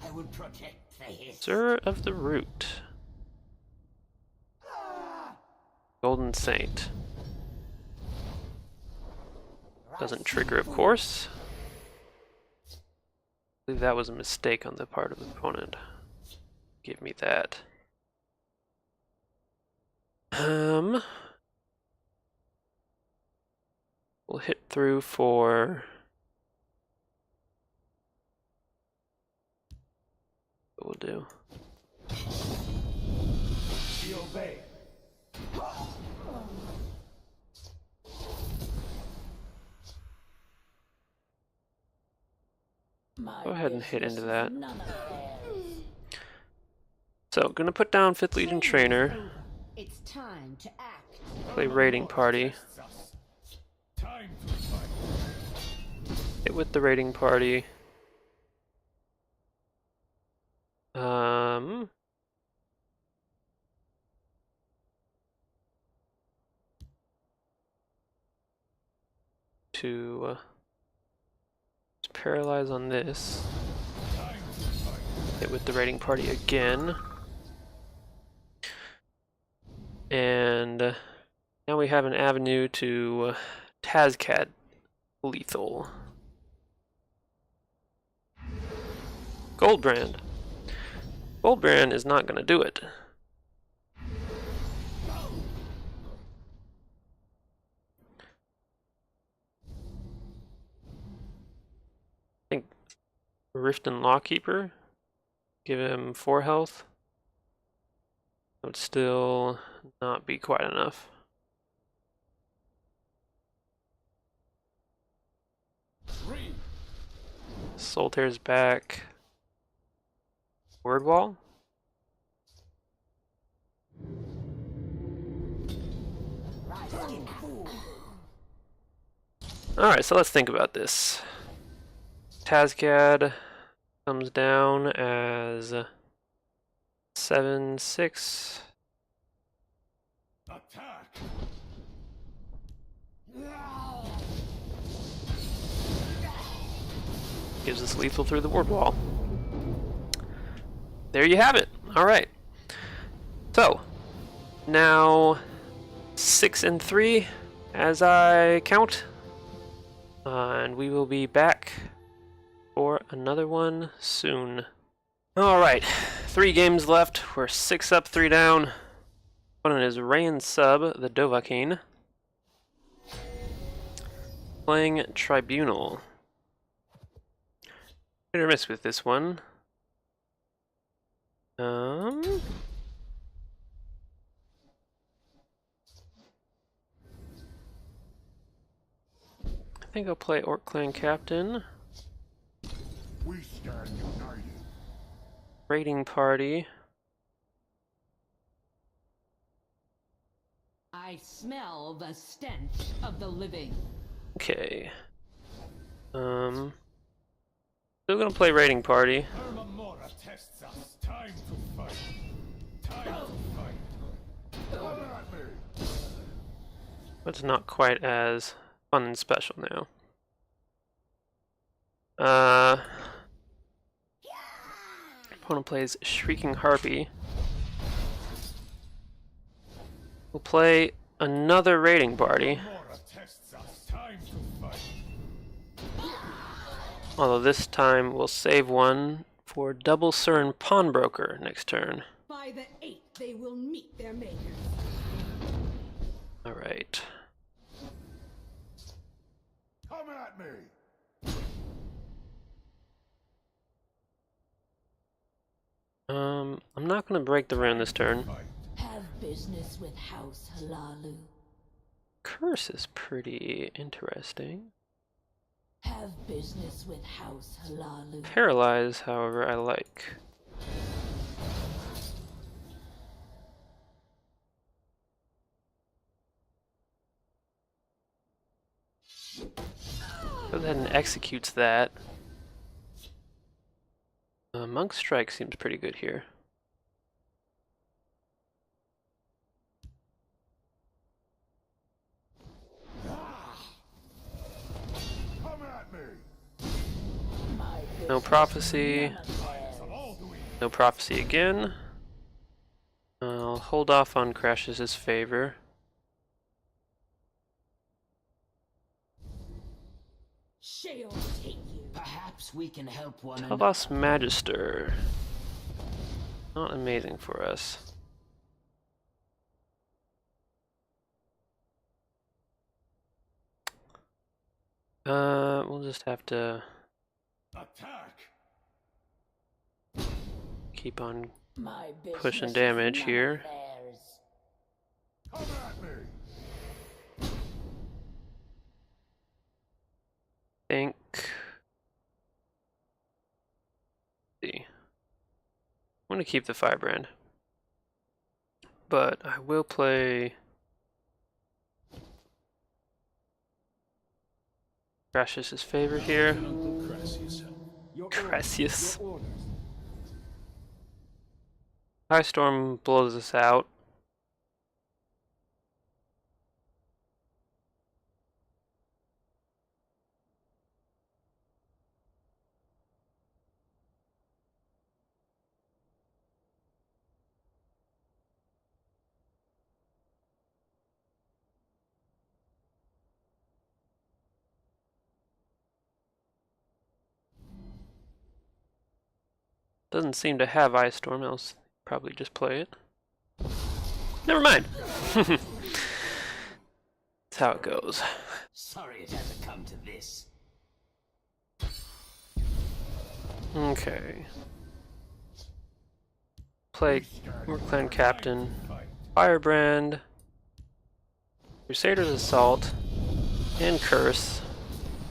I will protect the hiss. Sir of the Root. Golden Saint. Doesn't trigger, of course. I believe that was a mistake on the part of the opponent. Give me that. We'll hit through for what we'll do. We obey. My Go ahead and hit business into is that. none of theirs. So, gonna put down 5th Legion Trainer, It's time to act. play Raiding Party, Tests us. Time to fight. hit with the Raiding Party. To paralyze on this. Time to fight. Hit with the Raiding Party again. And now we have an avenue to Tazcat lethal. Goldbrand. Goldbrand is not going to do it. I think Rift and Lawkeeper. Give him 4 health. That would still not be quite enough. Soltaire's back. Word wall? Raskin fool. Alright, so let's think about this. Tazcad comes down as 7/6. Attack. Gives us lethal through the ward wall. There you have it. Alright. So, now 6 and 3 as I count. And we will be back for another one soon. Alright, 3 games left. We're 6 up, 3 down. Opponent is Rain Sub, the Dovahkiin. Playing Tribunal. Hit or miss with this one. I think I'll play Orc Clan Captain. We stand united. Raiding Party. I smell the stench of the living. Okay. Still gonna play Raiding Party. Mora tests us. Time to fight. Time to fight. Come at me. But it's not quite as fun and special now. Opponent plays Shrieking Harpy. We'll play another Raiding Party. Mora tests us. Time to fight. Although this time we'll save one for Double Cern Pawnbroker next turn. By the 8th, they will meet their makers. Alright. Come at me! I'm not gonna break the rune this turn. Fight. Have business with House Halalu. Curse is pretty interesting. Have business with House Halalu. Paralyze, however, I like. Goes ahead and executes that. Monk Strike seems pretty good here. Come at me! My No business Prophecy. none of theirs. I'm all doing. No Prophecy again. I'll hold off on Crash's favor. She'll take you. Perhaps we can help one Tell another. us Magister. Not amazing for us. We'll just have to Attack! keep on My business pushing is damage none here. of theirs. Come at me! Think. See. I'm gonna keep the Firebrand. But I will play Crash's favor here. Crasius. High Storm blows us out. Doesn't seem to have Ice Storm, else probably just play it. Never mind. That's how it goes. Sorry it had to come to this. Okay. Play Clan Captain, Firebrand, Crusader's Assault, and Curse.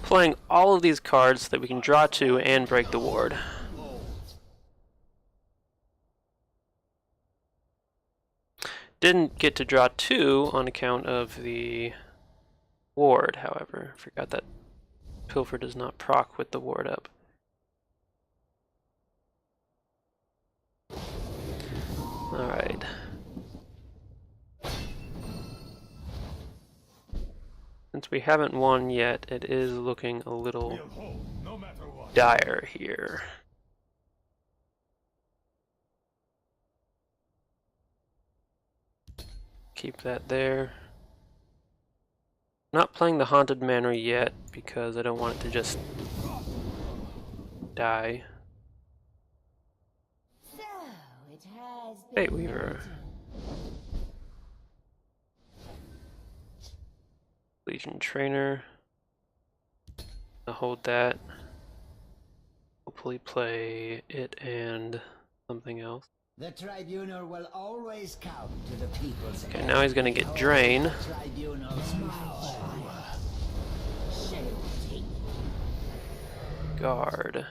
Playing all of these cards so that we can draw 2 and break the ward. Didn't get to draw 2 on account of the ward, however. Forgot that Pilfer does not proc with the ward up. Alright. Since we haven't won yet, it is looking a little We'll hold, no matter what. dire here. Keep that there. Not playing the Haunted Manor yet because I don't want it to just die. So it has been Fate Weaver. Legion Trainer. I'll hold that. Hopefully play it and something else. The tribunal will always count to the people's. Okay, now he's gonna get Drain. Tribunal's power. She'll take you. Guard.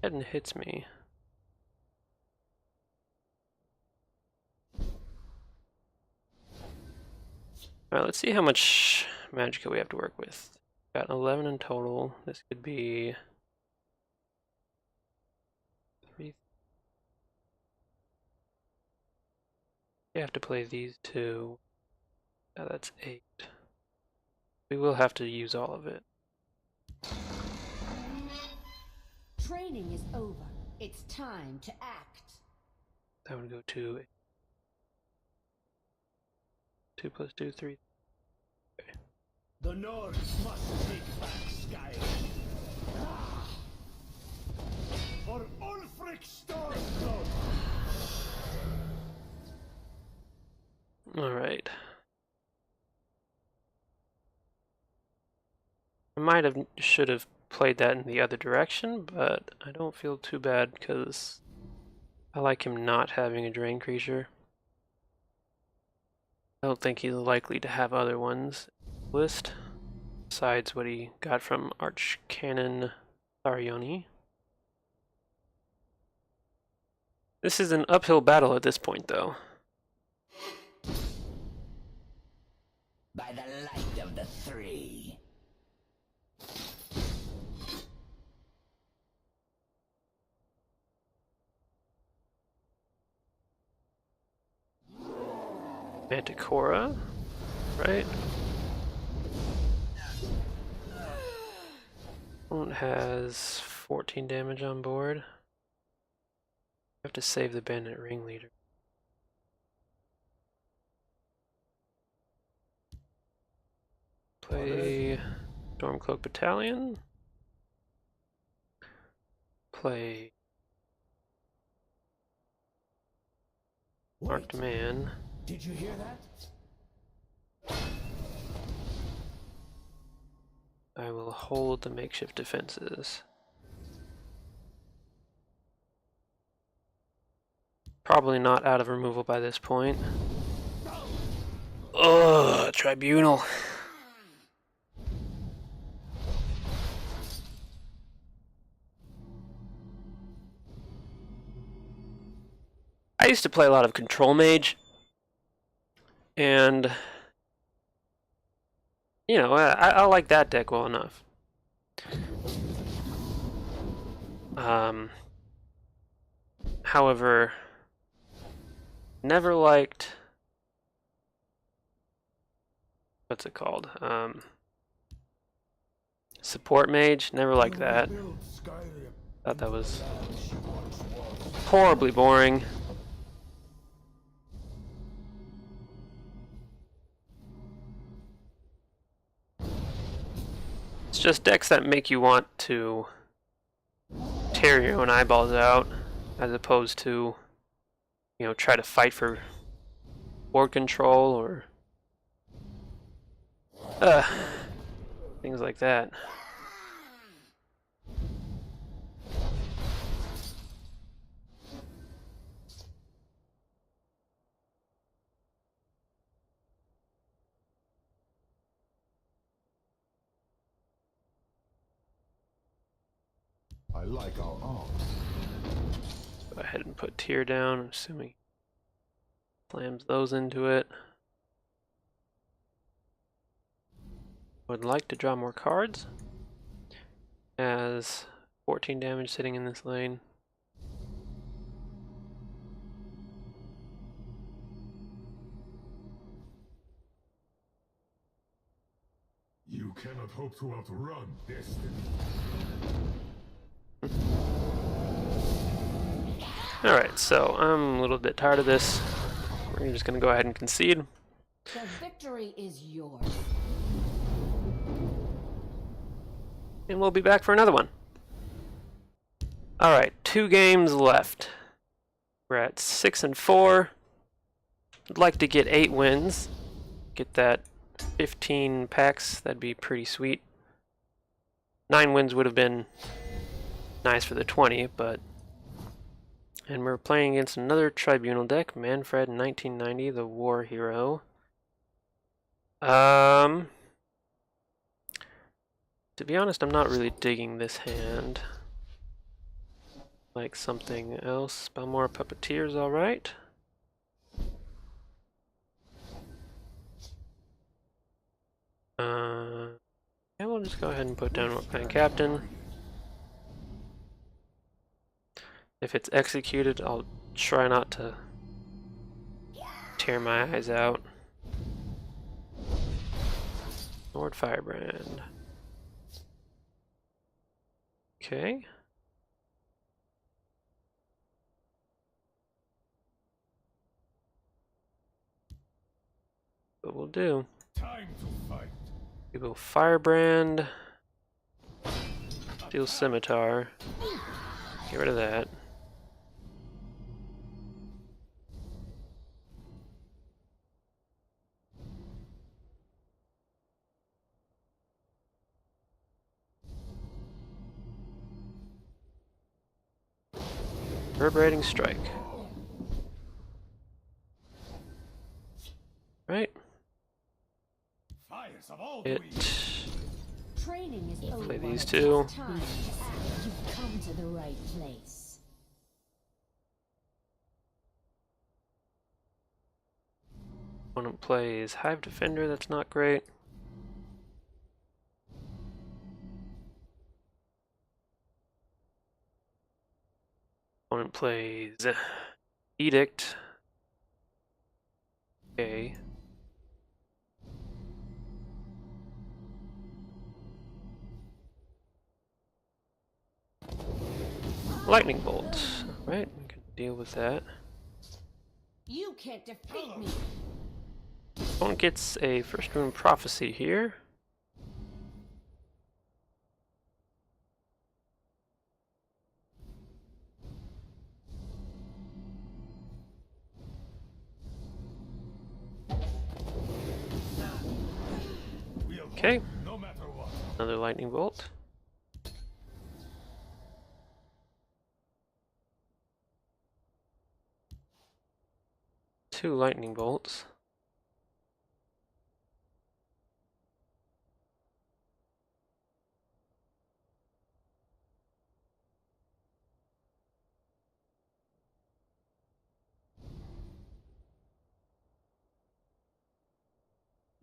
Head and hits me. Alright, let's see how much magicka we have to work with. Got 11 in total. This could be 3. You have to play these 2. That's 8. We will have to use all of it. Training is over. It's time to act. That would go to 2 plus 2, 3. The Nords must take back Skyrim. For Ulfric Stormcloak! Alright. I might have should have played that in the other direction, but I don't feel too bad because I like him not having a drain creature. I don't think he's likely to have other ones in the list, besides what he got from Archcanon Tharioni. This is an uphill battle at this point, though. By the light of the three. Manticora, right? One has 14 damage on board. I have to save the bandit ringleader. Play Stormcloak Battalion. Play Marked Man. Did you hear that? I will hold the makeshift defenses. Probably not out of removal by this point. Ugh, Tribunal. I used to play a lot of Control Mage, and you know, I like that deck well enough. However, never liked, what's it called? Support Mage, never liked that. Thought that was horribly boring. It's just decks that make you want to tear your own eyeballs out, as opposed to, you know, try to fight for board control or things like that. I like our arms. Go ahead and put tier down, I'm assuming slams those into it. Would like to draw more cards. Has 14 damage sitting in this lane. You cannot hope to outrun destiny. Alright, so I'm a little bit tired of this. We're just going to go ahead and concede. The victory is yours. And we'll be back for another one. Alright, 2 games left. We're at 6-4. I'd like to get 8 wins. Get that 15 packs, that'd be pretty sweet. 9 wins would have been nice for the 20, but... And we're playing against another Tribunal deck, Manfred 1990, the War Hero. To be honest, I'm not really digging this hand. Like something else. Balmora Puppeteer's alright. Yeah, we'll just go ahead and put down Warpine Captain. If it's executed, I'll try not to tear my eyes out. Lord Firebrand. Okay. What we'll do. Time to fight. We will Firebrand. Steel Scimitar. Get rid of that. Reverberating strike. Right. Fires of all It. Training is over. Play these two. It's time to act. You've come to the right place. Opponent plays Hive Defender. That's not great. Opponent plays Edict. Okay. Lightning Bolt. Alright, we can deal with that. You can't defeat me. Opponent gets a First Rune Prophecy here. We'll Okay, hold no matter what. another Lightning Bolt. Two Lightning Bolts.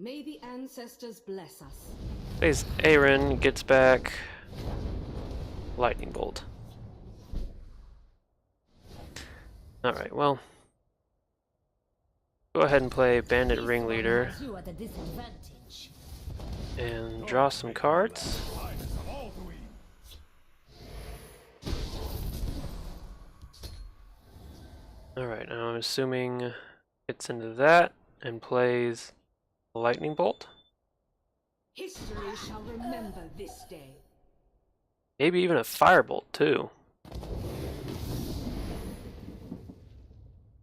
May the ancestors bless us. Plays Aaron, gets back Lightning Bolt. Alright, well. Go ahead and play Bandit Ringleader You at a disadvantage. and draw some cards. Fires of all the Alright, now I'm assuming gets into that and plays Lightning Bolt. History shall remember this day. Maybe even a Firebolt too.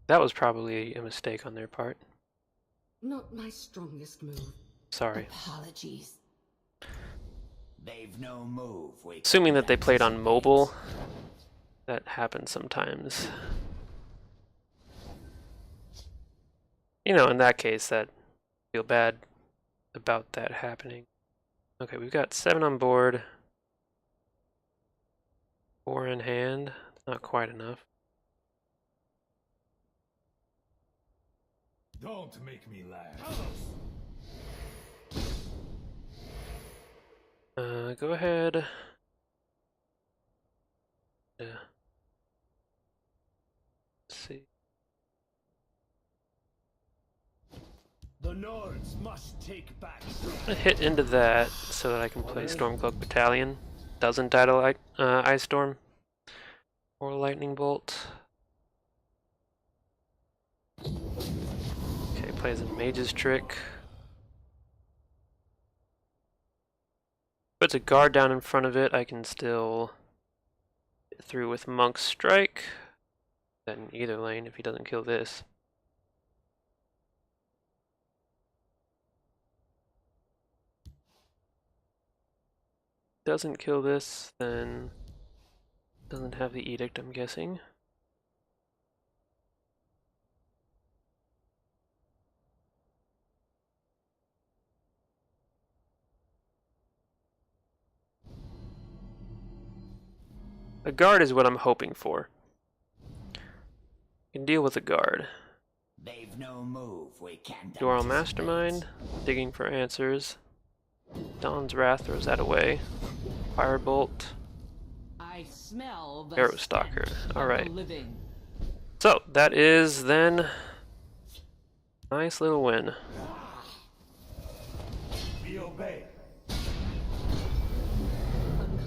That was probably a mistake on their part. Not my strongest move. Sorry. Apologies. They've no move. We Assuming that they can't played on anticipate. mobile, that happens sometimes. You know, in that case, that I feel bad about that happening. Okay, we've got 7 on board. 4 in hand. Not quite enough. Don't make me laugh. Go ahead. Yeah. Let's see. The Nords must take back. I'm gonna hit into that so that I can play Stormcloak Battalion. Doesn't title Ice Storm or Lightning Bolt. Okay, plays a Mage's Trick. Puts a guard down in front of it. I can still get through with Monk's Strike. Then either lane if he doesn't kill this. Doesn't kill this, then doesn't have the Edict, I'm guessing. A guard is what I'm hoping for. Can deal with a guard. They've no move. We can't Doral anticipate. Mastermind, digging for answers. Dawn's Wrath throws that away. Firebolt. I smell the Arrow Stalker. stench of Alright. the living. So, that is then nice little win. We obey. A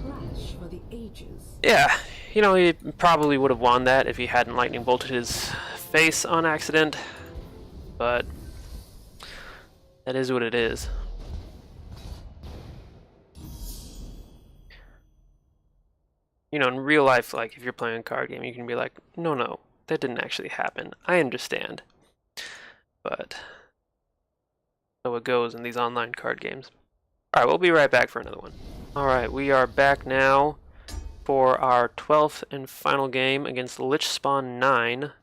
clash for the ages. Yeah, you know, he probably would have won that if he hadn't lightning bolted his face on accident. But that is what it is. You know, in real life, like, if you're playing a card game, you can be like, no, that didn't actually happen. I understand. But so it goes in these online card games. Alright, we'll be right back for another one. Alright, we are back now for our 12th and final game against Lich Spawn 9.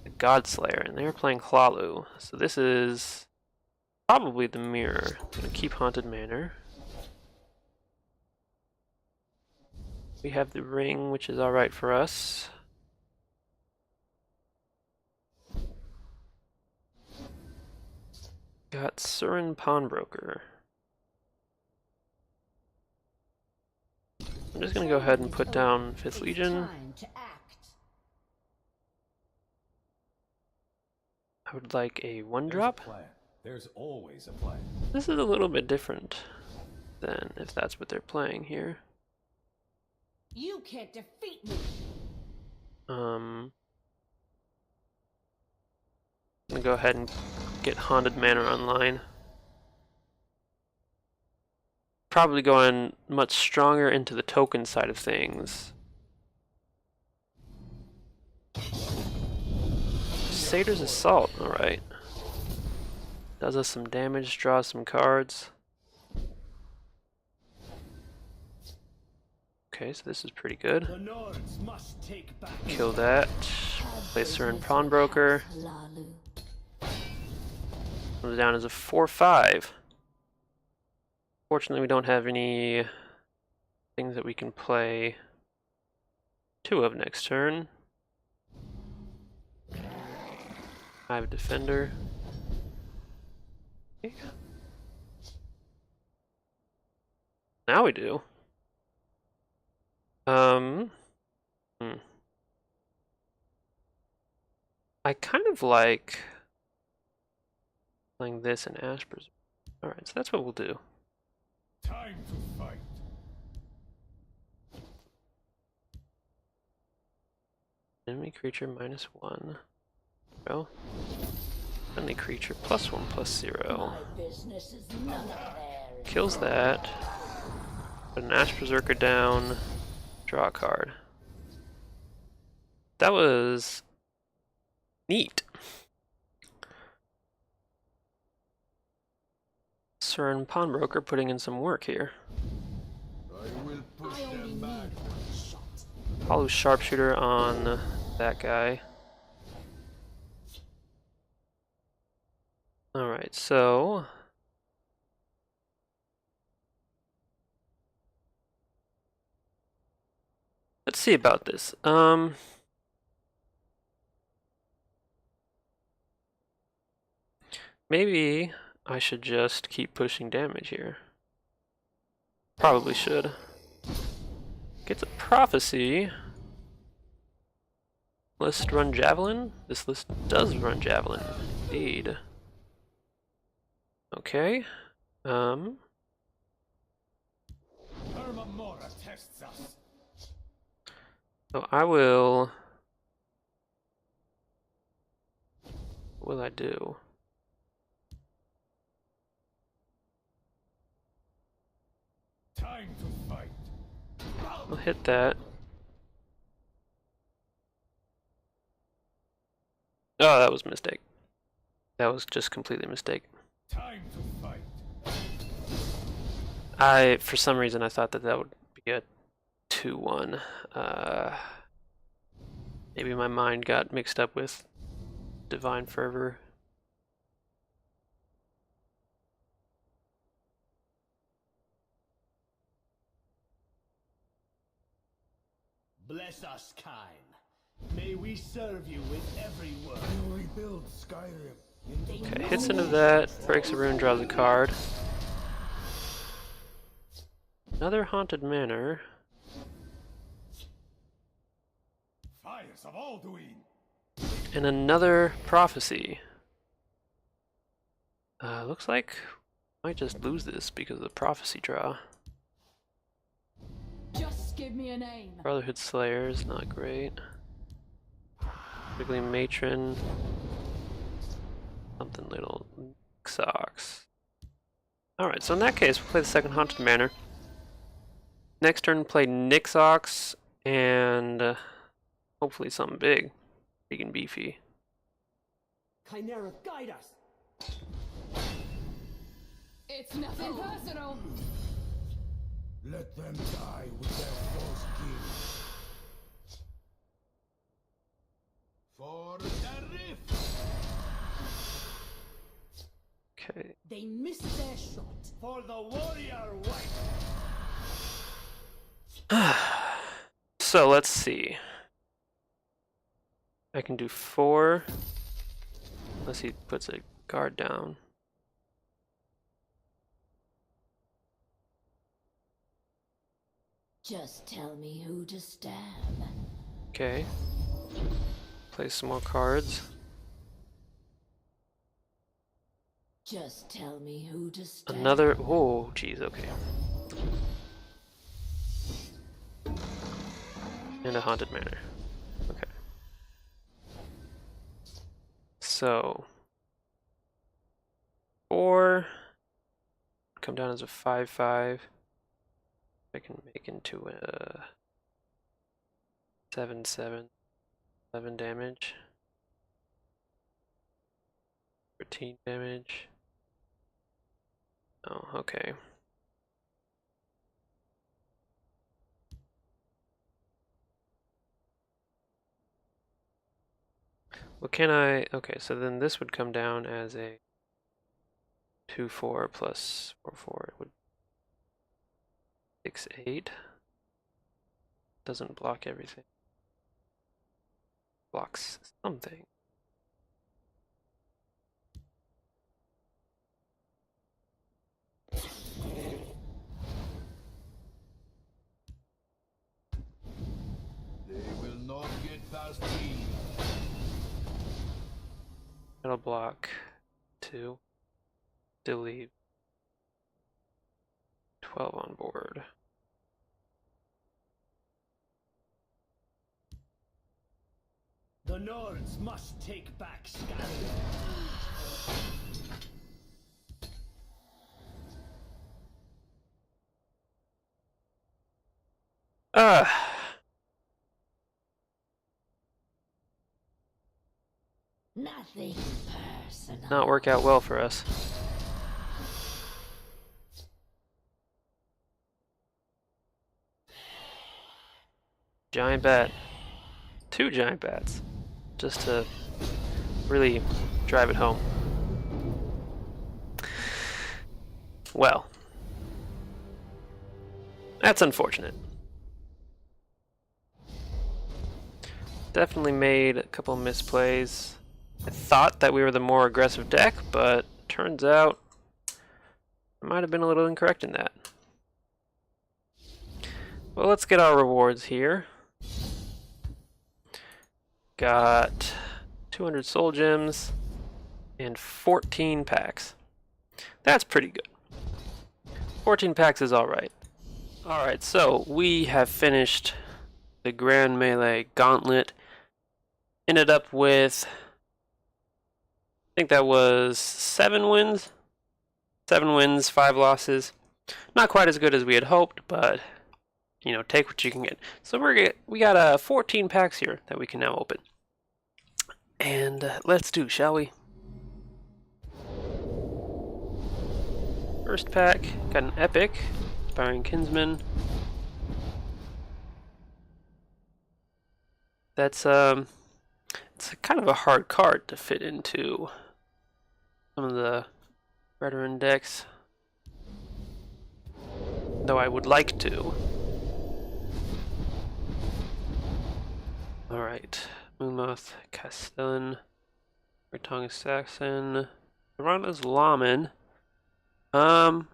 The Godslayer, and they're playing Hlalu. So this is probably the mirror. I'm gonna keep Haunted Manor. We have the ring, which is alright for us. Got Surin Pawnbroker. I'm just gonna go ahead and put down 5th Legion. Time to act. I would like a 1 There's drop. a plan. There's always a plan. This is a little bit different than if that's what they're playing here. You can't defeat me. I'm gonna go ahead and get Haunted Manor online. Probably going much stronger into the token side of things. Satyr's Assault, alright. Does us some damage, draws some cards. Okay, so this is pretty good. The Nords must take back. Kill that. Place her in Pawnbroker. Hlalu. Comes down as a 4/5. Fortunately, we don't have any things that we can play 2 of next turn. I have a Defender. Okay. Now we do. I kind of like playing this in Ash Preserve. Alright, so that's what we'll do. Time to fight. Enemy creature -1. Zero. Friendly creature +1/+0. My business is none of theirs. Kills that. Put an Ash Berserker down. Draw a card. That was neat. Surin Pawnbroker putting in some work here. I will push I only them need back. one shot. Hollow Sharpshooter on that guy. Alright, so let's see about this. Maybe I should just keep pushing damage here. Probably should. Gets a Prophecy. List run Javelin? This list does run Javelin. Indeed. Okay. Perma Mora tests us. So I will... What will I do? Time to fight. I'll hit that. Oh, that was a mistake. That was just completely a mistake. Time to fight. For some reason, I thought that that would be a 2-1. Maybe my mind got mixed up with Divine Fervor. Bless us, kind. May we serve you with every word. Rebuild Skyrim. Okay, hits into that, breaks a rune, draws a card. Another Haunted Manor. Fires of Alduin. And another Prophecy. Looks like I might just lose this because of the Prophecy draw. Just give me a name. Brotherhood Slayer is not great. Wiggly Matron. Something little. Socks. Alright, so in that case, we'll play the second Haunted Manor. Next turn, play Nixox and hopefully something big. Big and beefy. Chimera, guide us. It's nothing personal. Let them die with their false gifts. For the rift! Okay. They missed their shot. For the warrior white! So let's see. I can do 4. Unless he puts a guard down. Just tell me who to stab. Okay. Play some more cards. Just tell me who to stab. Another. Oh, geez. Okay. And a haunted manor. Okay. So 4 come down as a 5/5. I can make into a 7/7, 11 damage, 13 damage. Oh, okay. What can I? Okay, so then this would come down as a 2/4 plus 4/4. It would 6/8. Doesn't block everything. Blocks something. They will not get past me. It'll block 2. Still leave 12 on board. The Nords must take back Skyrim. Nothing personal. Not work out well for us. Giant bat. 2 giant bats. Just to really drive it home. Well. That's unfortunate. Definitely made a couple misplays. I thought that we were the more aggressive deck, but turns out I might have been a little incorrect in that. Well, let's get our rewards here. Got 200 soul gems and 14 packs. That's pretty good. 14 packs is alright. Alright, so we have finished the Grand Melee Gauntlet. Ended up with, I think that was 7 wins. 7 wins, 5 losses. Not quite as good as we had hoped, but you know, take what you can get. So we got 14 packs here that we can now open. And let's do, shall we? First pack, got an epic, Inspiring Kinsman. That's it's kind of a hard card to fit into some of the veteran decks, though I would like to. Alright, Moonmoth, Castellan, Retong Assassin, Tyranno's Lawman. I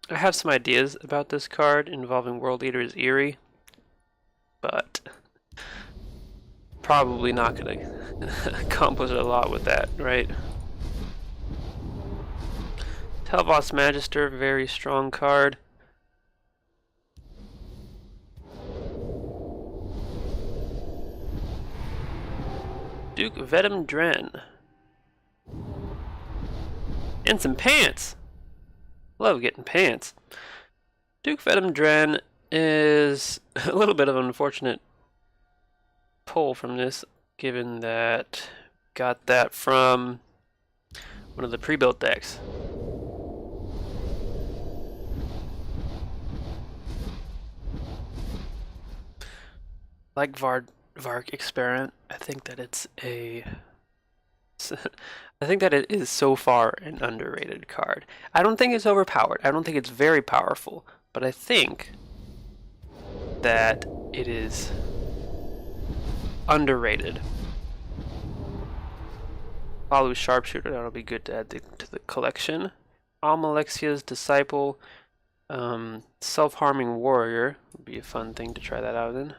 have some ideas about this card involving World Eater's Eerie, but probably not going to accomplish a lot with that, right? Telvoss Magister, very strong card. Duke Vedum Dren. And some pants! Love getting pants. Duke Vedum Dren is a little bit of an unfortunate pull from this, given that got that from one of the pre-built decks. like Vark experiment. I think that I think that it is so far an underrated card. I don't think it's overpowered. I don't think it's very powerful, but I think that it is underrated. Palu's Sharpshooter, that'll be good to add to the collection. Almalexia's Disciple, Self-Harming Warrior would be a fun thing to try that out in.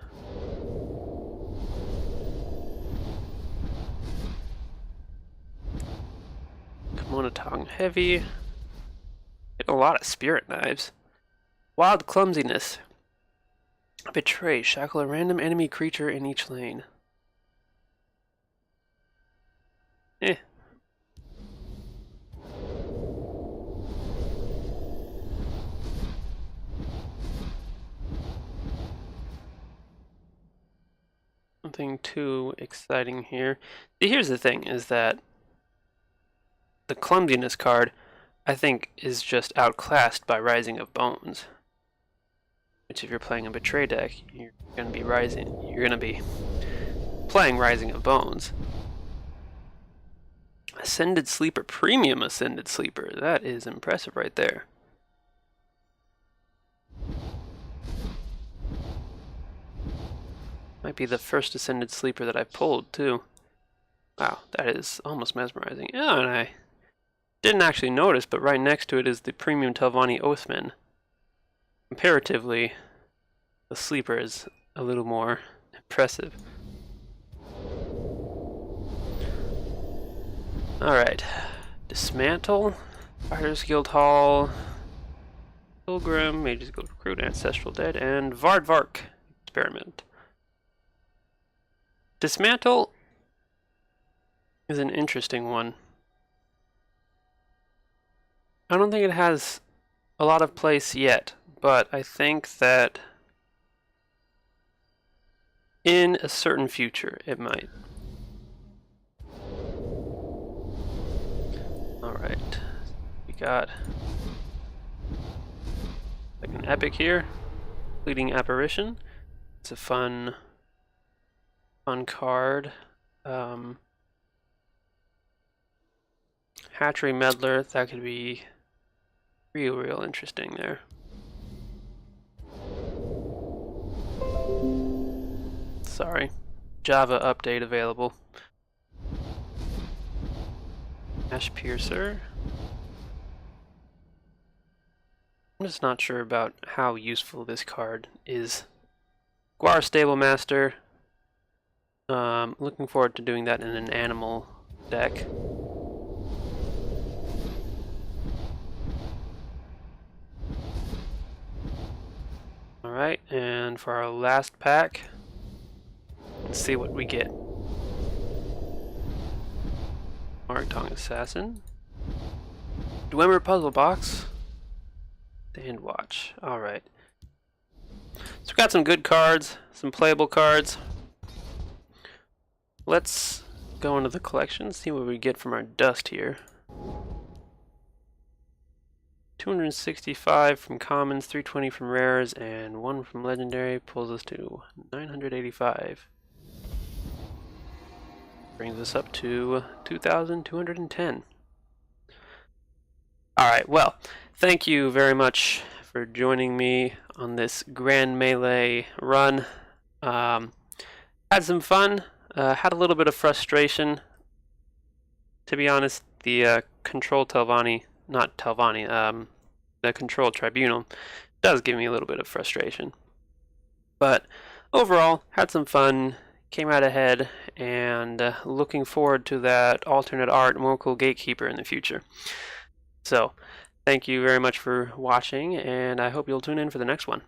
Monotong Heavy. Getting a lot of Spirit Knives. Wild Clumsiness. Betray. Shackle a random enemy creature in each lane. Eh. Nothing too exciting here. See, here's the thing, is that the Clumsiness card, I think, is just outclassed by Rising of Bones. Which, if you're playing a Betray deck, you're gonna be playing Rising of Bones. Ascended Sleeper, Premium Ascended Sleeper. That is impressive right there. Might be the first Ascended Sleeper that I've pulled, too. Wow, that is almost mesmerizing. Yeah, and I didn't actually notice, but right next to it is the Premium Telvanni Oathman. Comparatively, the Sleeper is a little more impressive. Alright. Dismantle, Fighters Guild Hall, Pilgrim, Mages Guild Recruit, Ancestral Dead, and Vark Experiment. Dismantle is an interesting one. I don't think it has a lot of place yet, but I think that in a certain future it might. Alright, we got like an epic here, Fleeting Apparition. It's a fun card. Hatchery Meddler, that could be real interesting there. Sorry. Java update available. Ash Piercer. I'm just not sure about how useful this card is. Guar Stable Master. Looking forward to doing that in an animal deck. Alright, and for our last pack, let's see what we get. Monotong Assassin. Dwemer Puzzle Box. Stand Watch. Alright. So we've got some good cards, some playable cards. Let's go into the collection, see what we get from our dust here. 265 from commons, 320 from rares, and 1 from legendary pulls us to 985. Brings us up to 2,210. Alright, well, thank you very much for joining me on this Grand Melee run. Had some fun, had a little bit of frustration. To be honest, the Control Telvanni, not Telvanni, the Control Tribunal does give me a little bit of frustration. But overall, had some fun, came out ahead, and looking forward to that alternate art Morkel Gatekeeper in the future. So, thank you very much for watching, and I hope you'll tune in for the next one.